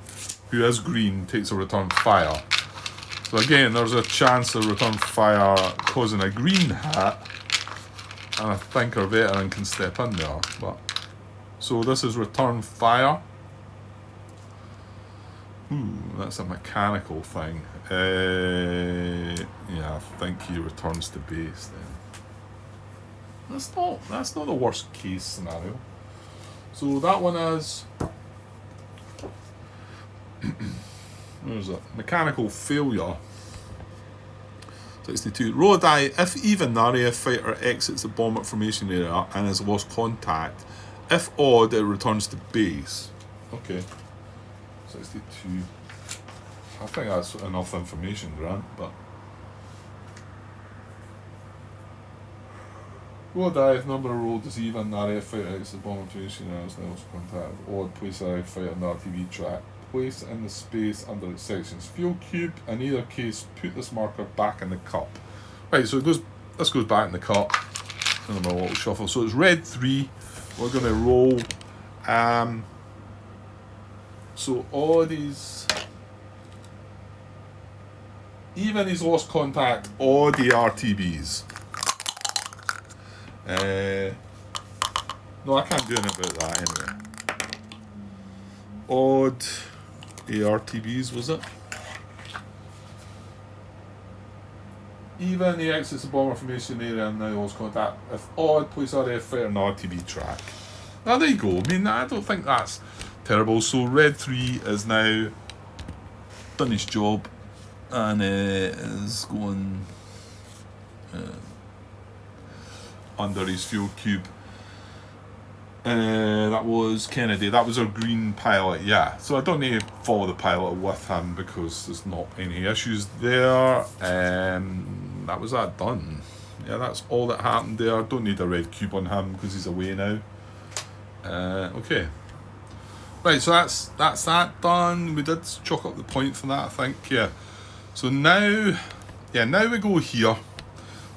[SPEAKER 1] who is green, takes a return fire. So again, there's a chance of return fire causing a green hit, and I think our veteran can step in there. But so this is return fire. Ooh, that's a mechanical thing. Yeah, I think he returns to base then. That's not the worst case scenario. So that one is there's a mechanical failure. 62. Roll a die if even the RAF fighter exits the bomber formation area and has lost contact. If odd, it returns to base. Okay. 62. I think that's enough information, Grant, but roll a die if number rolled is even the RAF fighter exits the bomber formation area and has lost contact. Odd, place the RAF fighter on the RTV track. Place in the space under its sections. Fuel cube. In either case, put this marker back in the cup. Right, so this goes back in the cup. And a little shuffle. So it's red 3. We're going to roll. So all these, even he's lost contact, all the RTBs. No, I can't do anything about that anyway. Odd ARTBs, was it? Even the exits the bomber formation area and now lost contact. If odd, place RAF fighter on RTB track. Now there you go. I mean, I don't think that's terrible. So red 3 is now done his job and is going under his fuel cube. That was Kennedy. That was our green pilot, yeah. So I don't need to follow the pilot with him because there's not any issues there. That was that done. Yeah, that's all that happened there. Don't need a red cube on him because he's away now. Okay. Right, so that's that done. We did chalk up the point for that, I think, yeah. So now we go here.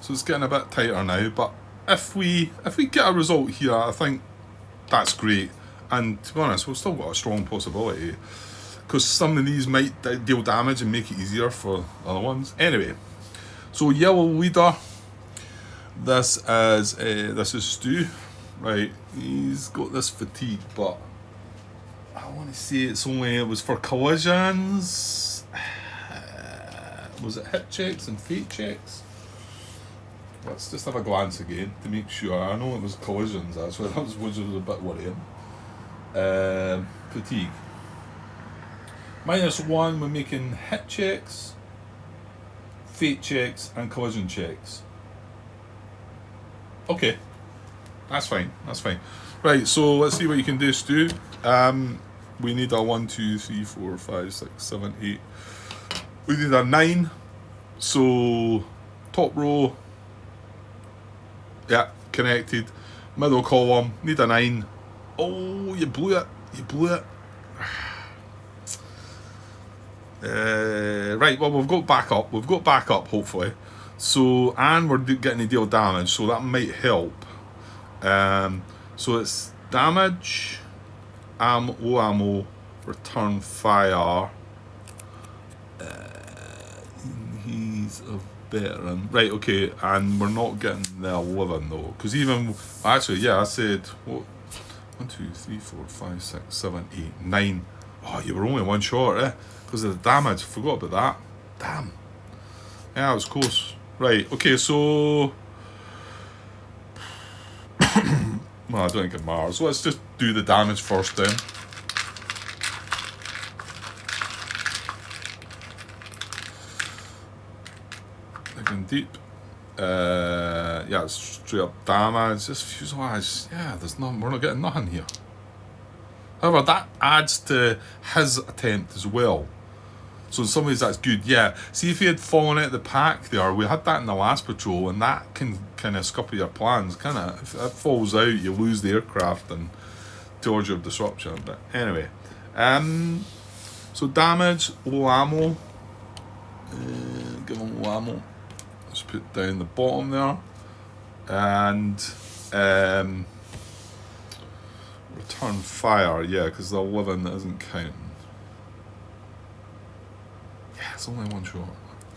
[SPEAKER 1] So it's getting a bit tighter now, but if we get a result here, I think that's great. And to be honest, we've still got a strong possibility because some of these might deal damage and make it easier for other ones. Anyway, so yellow leader. This is Stu, right? He's got this fatigue, but I want to say it was for collisions. Was it hit checks and fate checks? Let's just have a glance again to make sure. I know it was collisions, that's why that was a bit worrying. Fatigue. -1, we're making hit checks, fate checks, and collision checks. Okay, that's fine. Right, so let's see what you can do, Stu. We need a 1, 2, 3, 4, 5, 6, 7, 8. We need a 9. So top row. Yeah, connected. Middle column, need a 9. Oh, you blew it. Right, well, we've got backup, hopefully. So, and we're getting to deal damage, so that might help. So it's damage, ammo, return fire. He's a veteran. Right, okay, and we're not getting the 11 though. Because even, actually, yeah, I said, what? 1, 2, 3, 4, 5, 6, 7, 8, 9. Oh, you were only one short, eh? Because of the damage. Forgot about that. Damn. Yeah, it was close. Right, okay, so... well, I don't think it matters. Let's just do the damage first then. Digging deep. Yeah, it's straight up damage. This fuselage, yeah, there's no, we're not getting nothing here. However, that adds to his attempt as well. So in some ways that's good, yeah. See, if he had fallen out of the pack there, we had that in the last patrol, and that can kind of scupper your plans, kind of. If that falls out, you lose the aircraft and towards your disruption. But anyway, so damage, low ammo. Give him low ammo. Let's put down the bottom there. And return fire, yeah, because the 11 isn't counting. Yeah, it's only one shot.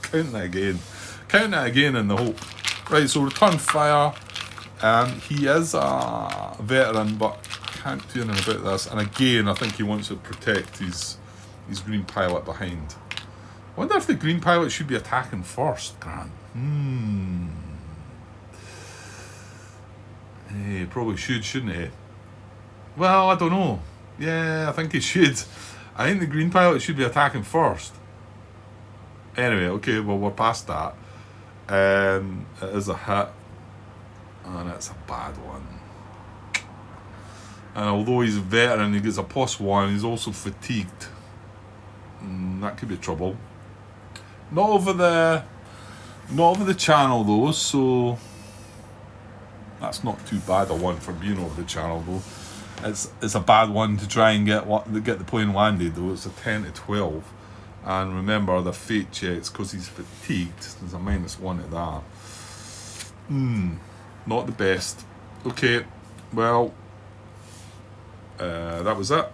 [SPEAKER 1] Counting it again in the hope. Right, so return fire. He is a veteran, but can't do anything about this. And again, I think he wants to protect his green pilot behind. I wonder if the green pilot should be attacking first, Grant. He probably should, shouldn't he? Well, I don't know. Yeah, I think he should. I think the green pilot should be attacking first. Anyway, okay, well, we're past that. It is a hit. And it's a bad one. And although he's a veteran, he gets a +1, he's also fatigued. That could be trouble. Not over the channel though, so that's not too bad a one for being over the channel though. It's a bad one to try and get the plane landed though. It's a 10 to 12, and remember the fate checks because he's fatigued. There's a -1 at that. Not the best. Okay, well, that was it.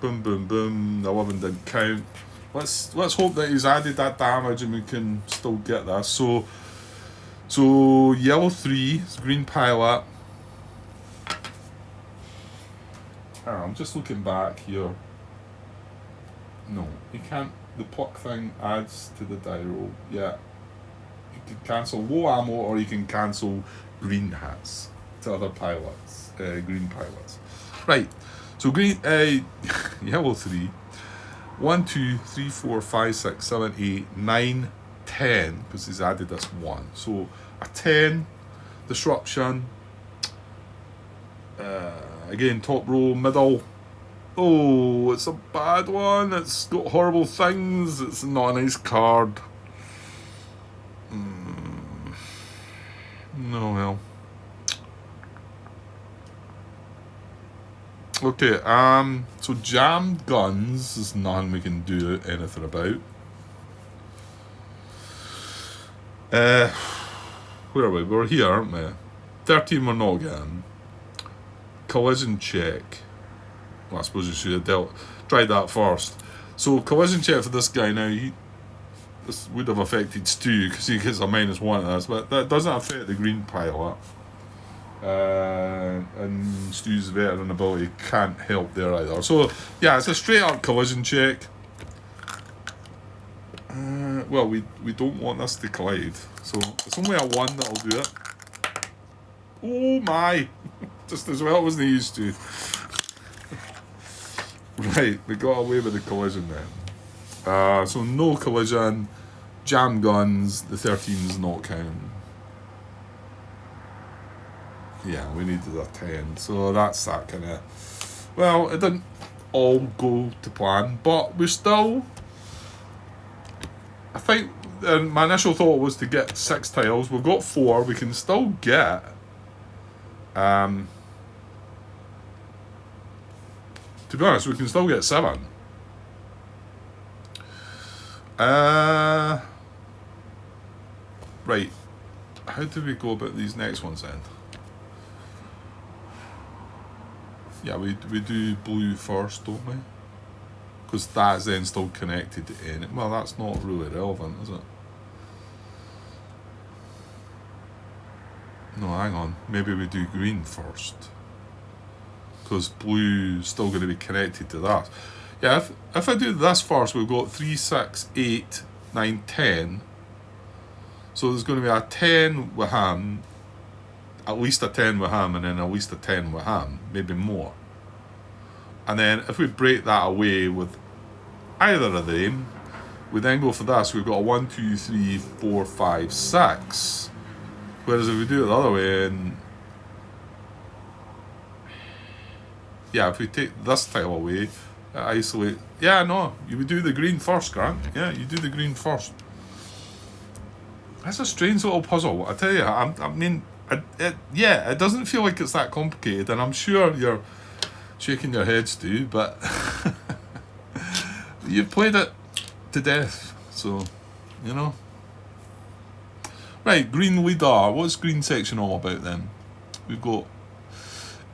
[SPEAKER 1] Boom, boom, boom. The 11 didn't count. Let's hope that he's added that damage and we can still get that. So yellow 3, green pilot. I'm just looking back here. No, you can't. The pluck thing adds to the die roll. Yeah, you can cancel low ammo or you can cancel green hats to other pilots, green pilots. Right. So green, yellow 3. 1, 2, 3, 4, 5, 6, 7, 8, 9, 10, because he's added this 1. So a 10, disruption. Again, top row, middle. Oh, it's a bad one. It's got horrible things. It's not a nice card. No, well. Okay, so jammed guns is nothing we can do anything about. Where are we? We're here, aren't we? 13 we're not getting. Collision check. Well, I suppose you should have tried that first. So collision check for this guy now. This would have affected Stu because he gets a -1 of this, but that doesn't affect the green pilot. And Stu's veteran ability can't help there either. So yeah, it's a straight up collision check. Well, we don't want this to collide, so it's only a 1 that'll do it. Oh my! Just as well as they used to. Right, we got away with the collision then. So no collision, jam guns, the 13's not counting. Yeah, we needed a 10, so that's that kind of... Well, it didn't all go to plan, but we're still... I think my initial thought was to get 6 tiles. We've got 4, we can still get... to be honest, we can still get 7. Right. How do we go about these next ones then? Yeah, we do blue first, don't we? Because that's then still connected to N. Well, that's not really relevant, is it? No, hang on. Maybe we do green first. Because blue's still going to be connected to that. Yeah, if I do this first, we've got 3, 6, 8, 9, 10. So there's going to be a 10 with him, at least a 10 with him, and then at least a 10 with him, maybe more. And then if we break that away with either of them, we then go for this. We've got a 1, 2, 3, 4, 5, 6. Whereas if we do it the other way, and yeah, if we take this tile away, isolate. Yeah, no, you would do the green first, Grant. Yeah, you do the green first. That's a strange little puzzle. I tell you, it doesn't feel like it's that complicated, and I'm sure you're shaking your heads too, but you've played it to death, so, you know. Right, green leader. What's green section all about then? We've got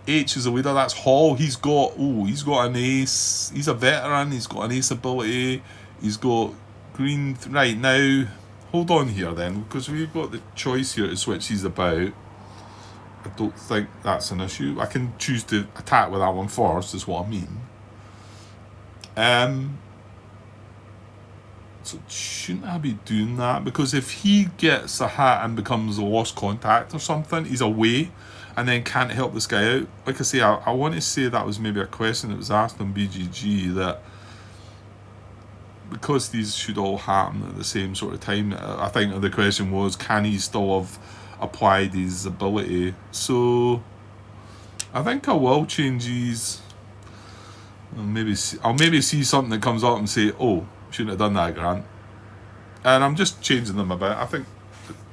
[SPEAKER 1] H is a leader, that's Hall. He's got an ace. He's a veteran, he's got an ace ability. He's got green. Right, now, hold on here then, because we've got the choice here to switch these about. I don't think that's an issue. I can choose to attack with that one first, is what I mean. So shouldn't I be doing that? Because if he gets a hat and becomes a lost contact or something, he's away and then can't help this guy out. Like I say, I want to say that was maybe a question that was asked on BGG, that because these should all happen at the same sort of time, I think the question was, can he still have applied his ability? So I think I will change these. I'll maybe see something that comes up and say, oh, shouldn't have done that, Grant. And I'm just changing them about. I think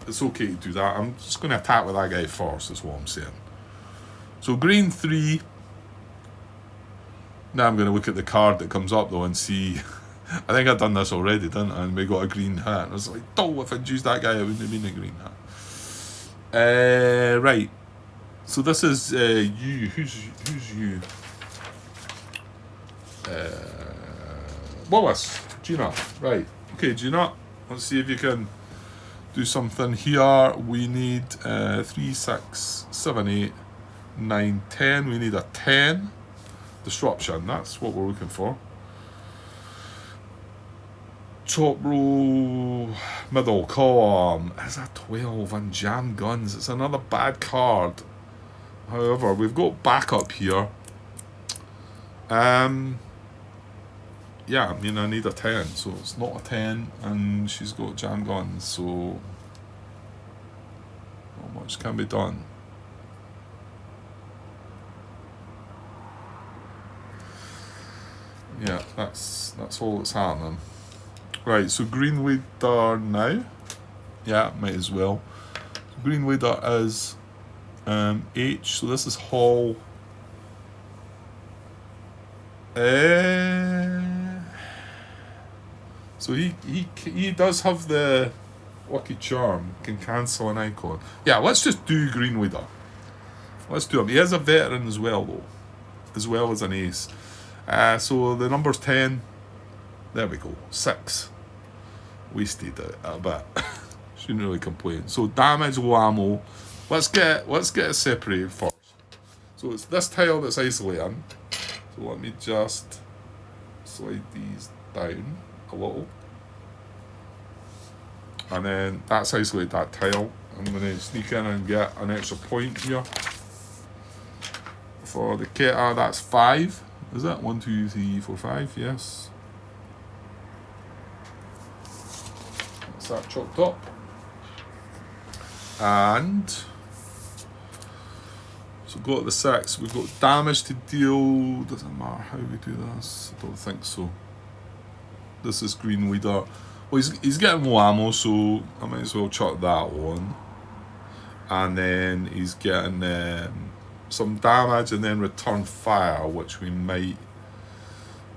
[SPEAKER 1] it's okay to do that. I'm just going to attack with that guy first, is what I'm saying. So green 3. Now I'm going to look at the card that comes up though and see. I think I've done this already, didn't I? And we got a green hat. And I was like, oh, if I'd used that guy, it wouldn't have been a green hat. Right. So this is you. Who's you? Wallace. Gina. Right. Okay, Gina. Let's see if you can do something here. We need 3, 6, 7, 8, 9, 10. We need a 10. Disruption. That's what we're looking for. Top row, middle column is a 12 and jam guns. It's another bad card. However, we've got backup here. Yeah, I mean, I need a 10, so it's not a 10, and she's got jam guns, so not much can be done. Yeah, that's all that's happening. Right, so green leader now. Yeah, might as well. So green leader is H, so this is Hall. So he does have the Lucky Charm, can cancel an icon. Yeah, let's just do green leader. Let's do him. He is a veteran as well though, as well as an ace. So the number's 10. There we go. 6. Wasted it a bit. Shouldn't really complain. So damage, low ammo. Let's get it separated first. So it's this tile that's isolating. So let me just slide these down a little. And then that's isolated that tile. I'm going to sneak in and get an extra point here. For the Keta, that's 5. Is that 1, 2, 3, 4, 5? Yes. That's that chopped up. And so got the 6. We've got damage to deal. Doesn't matter how we do this. I don't think so. This is green leader. Well, he's getting low ammo, so I might as well chuck that on. And then he's getting some damage and then return fire, which we might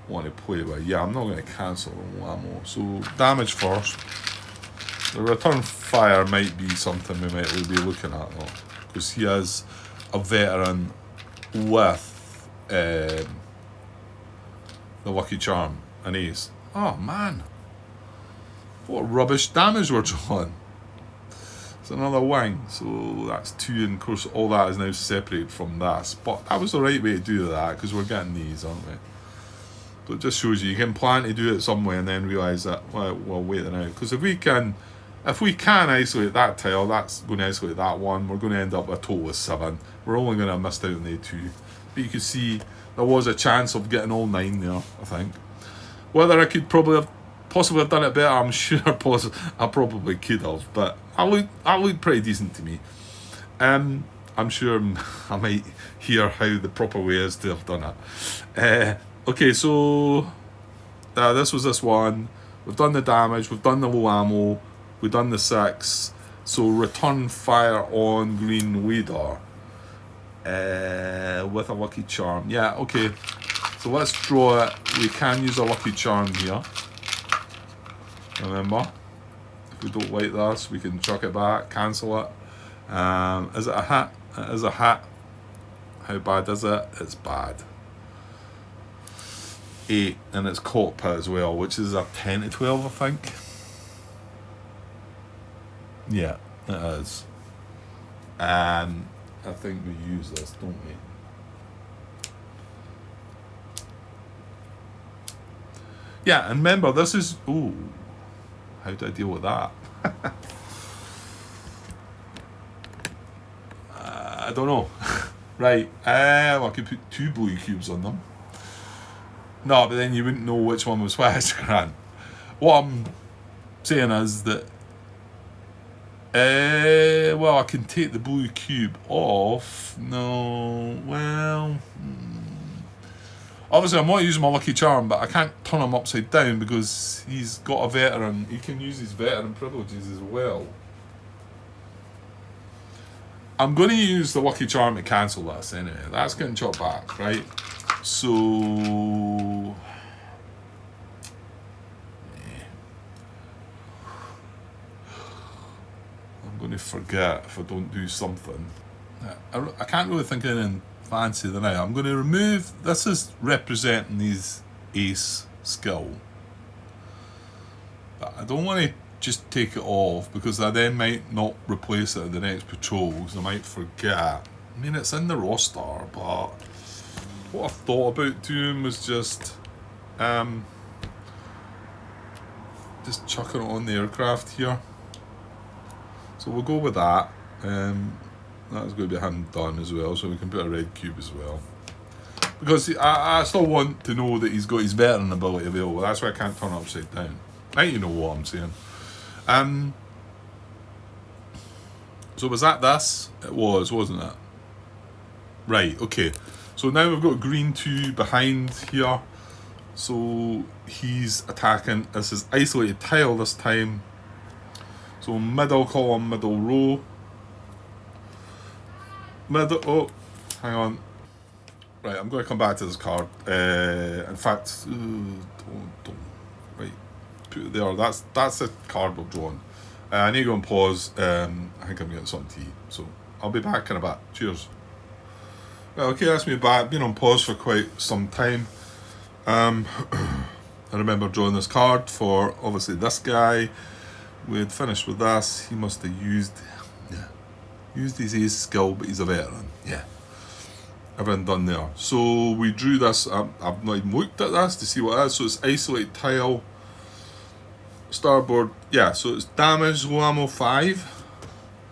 [SPEAKER 1] want to play with. Yeah, I'm not going to cancel the low ammo. So damage first. The return fire might be something we might be looking at though, because he is a veteran with the Lucky Charm, an ace. Oh man, what rubbish damage we're doing. It's another wing, so that's 2, and of course all that is now separated from this. But that was the right way to do that, because we're getting these, aren't we? So it just shows you can plan to do it some way and then realise that, well, wait it out. Because if we can isolate that tile, that's going to isolate that one. We're going to end up with a total of 7. We're only going to have missed out on the 2. But you can see there was a chance of getting all 9 there, I think. Whether I could possibly have done it better, I'm sure I probably could have, but I looked pretty decent to me. I'm sure I might hear how the proper way is to have done it. Okay, so this was this one. We've done the damage, we've done the low ammo, we've done the 6. So return fire on green leader with a lucky charm. Yeah, okay. So let's draw it. We can use a lucky charm here. Remember, if we don't like this, we can chuck it back, cancel it. Is it a hit? It is a hit. How bad is it? It's bad. 8, and it's cockpit as well, which is a 10 to 12, I think. Yeah, it is. I think we use this, don't we? Yeah, and remember, this is... Ooh. How do I deal with that? I don't know. Right. Well, I could put 2 blue cubes on them. No, but then you wouldn't know which one was which, Grant. What I'm saying is that... well, I can take the blue cube off. No, well... Obviously, I'm not using my lucky charm, but I can't turn him upside down because he's got a veteran. He can use his veteran privileges as well. I'm going to use the lucky charm to cancel this anyway. That's getting chopped back, right? So... I'm going to forget if I don't do something. I can't really think of anything fancy than now. I'm going to remove... This is representing his ace skill. But I don't want to just take it off because I then might not replace it at the next patrol because I might forget. I mean, it's in the roster, but what I thought about doing was just chucking it on the aircraft here. So we'll go with that. That's going to be hand done as well, so we can put a red cube as well. Because I still want to know that he's got his veteran ability available. That's why I can't turn it upside down. Now you know what I'm saying. So was that this? It was, wasn't it? Right, okay. So now we've got green 2 behind here. So he's attacking. This is isolated tile this time. So middle column, middle row. Oh, hang on. Right, I'm going to come back to this card. In fact, don't. Right, put it there. That's the card we've drawn. I need to go and pause. I think I'm getting something to eat. So I'll be back in a bit. Cheers. Well, okay, that's me back. Been on pause for quite some time. I remember drawing this card for, obviously, this guy. We had finished with this. He must have used his ace skill, but he's a veteran. Yeah. Everything done there. So we drew this. I've not even looked at this to see what it is. So it's isolate tile. Starboard. Yeah, so it's damage, low ammo 5. I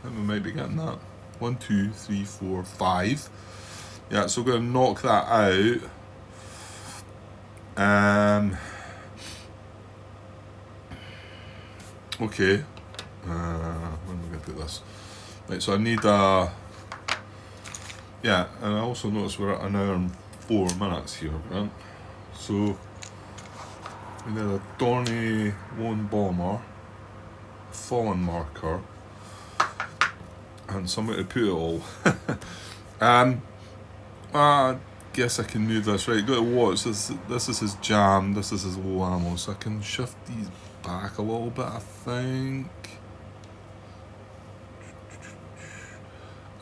[SPEAKER 1] think we might be getting that. 1, 2, 3, 4, 5. Yeah, so we're going to knock that out. Okay. When am I going to put this? Right, so I need a... Yeah, and I also noticed we're at an hour and 4 minutes here, right? So we need a Dorney lone bomber, fallen marker, and somewhere to put it all. I guess I can move this, right? Go to watch. This is his jam, this is his low ammo, so I can shift these back a little bit, I think.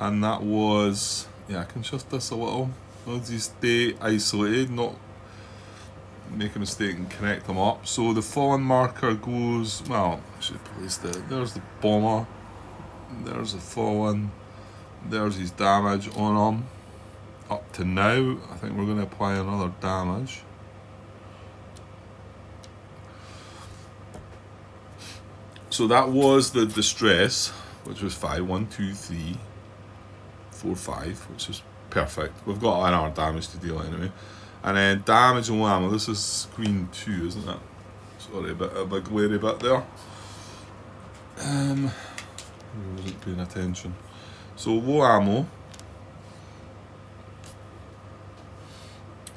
[SPEAKER 1] And that was, yeah, I can shift this a little. As you stay isolated, not make a mistake and connect them up. So the fallen marker goes, well, I should place there's the bomber. There's the fallen. There's his damage on him. Up to now, I think we're going to apply another damage. So that was the distress, which was 5. 1, 2, 3, 4, 5, which is perfect. We've got an hour damage to deal anyway. And then damage and ammo. This is screen 2, isn't it? Sorry, a big glary bit there. I wasn't paying attention. So low ammo.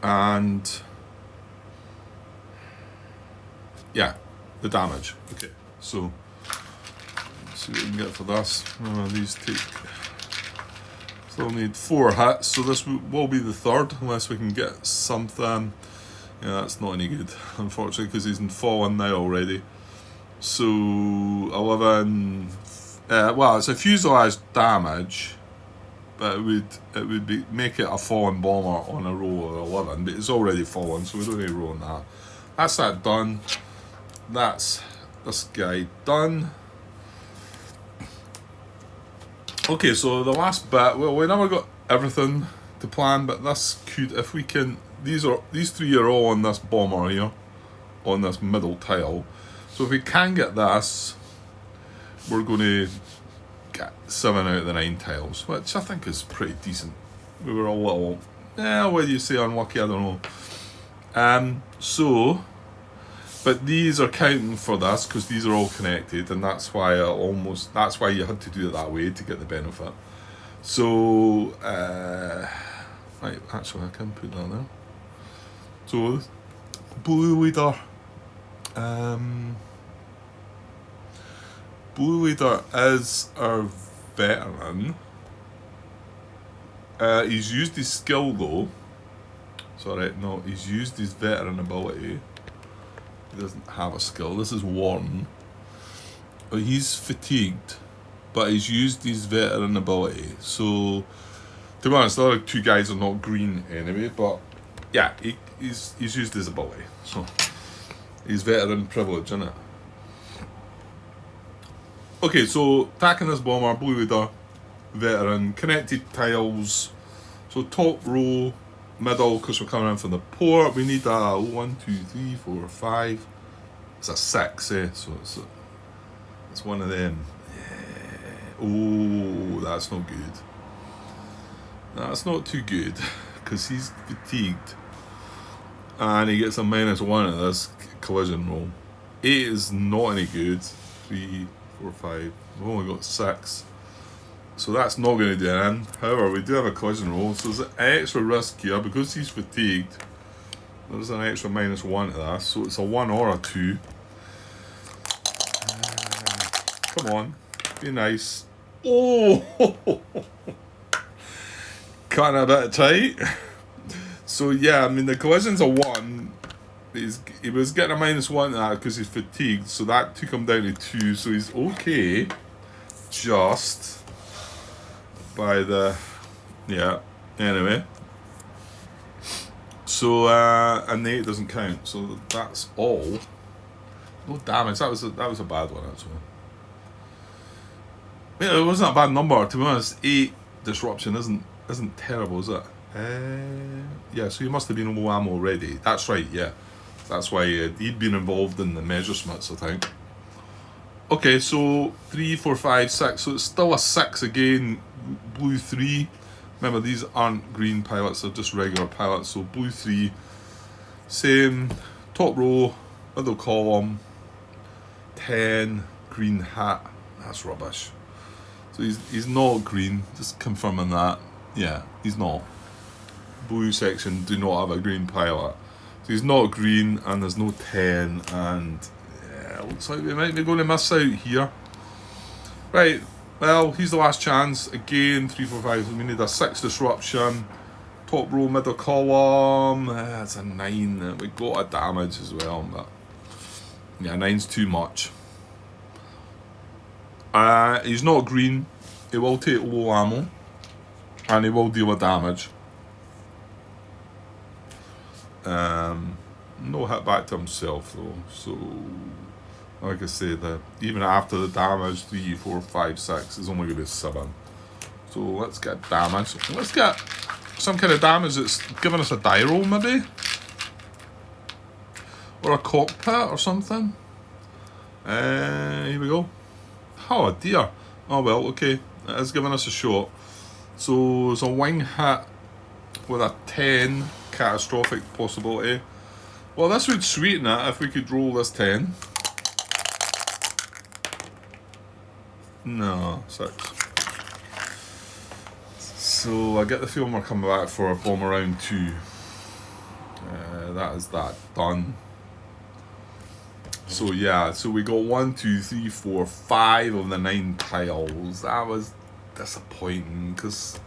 [SPEAKER 1] And yeah, the damage. Okay, so let's see what we can get for this. These take. Still need 4 hits, so this will be the third, unless we can get something. Yeah, that's not any good, unfortunately, because he's in fallen now already. So 11. Well, it's a fuselage damage, but it would be make it a fallen bomber on a roll of 11. But it's already fallen, so we don't need to roll on that. That's that done. That's this guy done. Okay, so the last bit. Well, we never got everything to plan, but this could, if we can. These 3 are all on this bomber here, on this middle tile. So if we can get this, we're going to get 7 out of the 9 tiles, which I think is pretty decent. We were a little, what do you say, unlucky? I don't know. But these are counting for this because these are all connected, and that's why that's why you had to do it that way to get the benefit. So, right, actually I can put that there. So, blue leader. Blue leader is our veteran. He's used his skill though. Sorry, no, he's used his veteran ability. He doesn't have a skill. This is Warren. But he's fatigued, but he's used his veteran ability. So, to be honest, the other 2 guys are not green anyway, but yeah, he's used his ability. So, he's veteran privilege, isn't it? Okay, so attacking this bomber, blue leader, veteran, connected tiles. So top row, middle, because we're coming in from the port. We need a 1, 2, 3, 4, 5. It's a 6, so it's one of them. Oh, that's not good. That's not too good, because he's fatigued. And he gets a -1 at this collision roll. 8 is not any good. 3, 4, 5. We've only got 6. So that's not going to do anything. However, we do have a collision roll, so there's an extra risk here. Because he's fatigued, there's an extra -1 to that. So it's a 1 or a 2. Come on. Be nice. Oh! Cutting a bit tight. So yeah, I mean the collision's a 1. He was getting a -1 to that because he's fatigued, so that took him down to 2, so he's okay. Just by the anyway. So and the 8 doesn't count, so that's all. No damage. That was a bad one actually. Yeah, it wasn't a bad number, to be honest. 8 disruption isn't terrible, is it? Yeah, so he must have been low ammo already. That's right, yeah. That's why he'd been involved in the Messerschmitts, I think. Okay, so 3, 4, 5, 6. So it's still a 6 again. Blue 3. Remember, these aren't green pilots, they're just regular pilots. So blue 3. Same. Top row, middle column. 10. Green hat. That's rubbish. So he's not green. Just confirming that. Yeah, he's not. Blue section do not have a green pilot. So he's not green, and there's no 10, and yeah, it looks like we might be going to miss out here. Right, well, here's the last chance. Again, 3, 4, 5, so we need a 6 disruption. Top row, middle column, that's a 9. We got a damage as well, but yeah, 9's too much. He's not green. He will take low ammo, and he will deal with damage. No hit back to himself though, so Like I say, even after the damage, 3, 4, 5, 6 is only going to be 7. So let's get damage. Let's get some kind of damage that's giving us a die roll, maybe, or a cockpit or something. Here we go. Oh dear. Oh well, okay. It is giving us a shot. So it's a wing hit with a 10 catastrophic possibility. Well, this would sweeten it if we could roll this 10. No, 6. So I get the feeling we're coming back for a bomber round 2. That is that done. So yeah, so we got 1, 2, 3, 4, 5 of the 9 tiles. That was disappointing because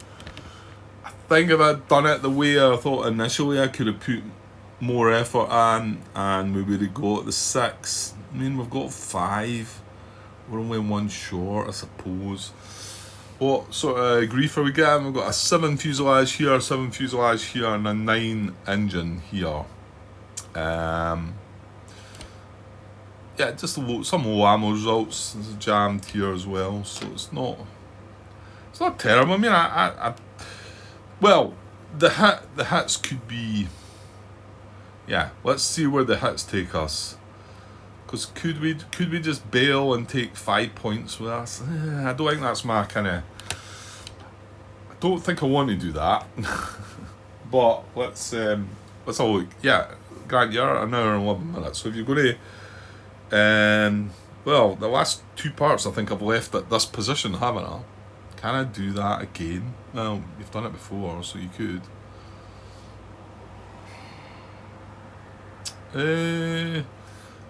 [SPEAKER 1] I think if I'd done it the way I thought initially, I could have put more effort in and we would have got the 6. I mean, we've got 5. We're only 1 short, I suppose. What sort of grief are we getting? We've got a 7 fuselage here, 7 fuselage here, and a 9 engine here. Yeah, just some low ammo results. There's a jammed here as well, so it's not terrible. I mean, well, the hits could be. Yeah, let's see where the hits take us. Because could we just bail and take 5 points with us? I don't think that's my kind of. I don't think I want to do that. But let's have a look. Yeah, Grant, you're an hour and 11 minutes. So if you're going to, well, the last 2 parts I think I've left at this position, haven't I? Can I do that again? Well, you've done it before, so you could.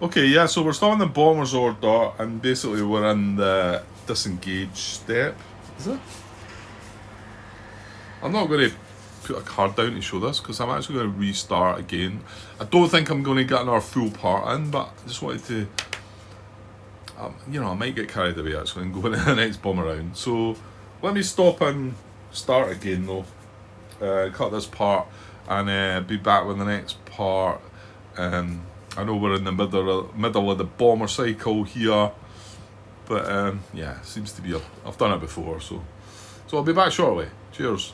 [SPEAKER 1] Okay, yeah, so we're still in the bomber's order, and basically we're in the disengage step. Is it? I'm not going to put a card down to show this, because I'm actually going to restart again. I don't think I'm going to get another full part in, but I just wanted to... I might get carried away actually and go into the next bomber round. So, let me stop and start again though. Cut this part, and be back with the next part. I know we're in the middle of the bomber cycle here, but yeah, seems to be. I've done it before, so I'll be back shortly. Cheers.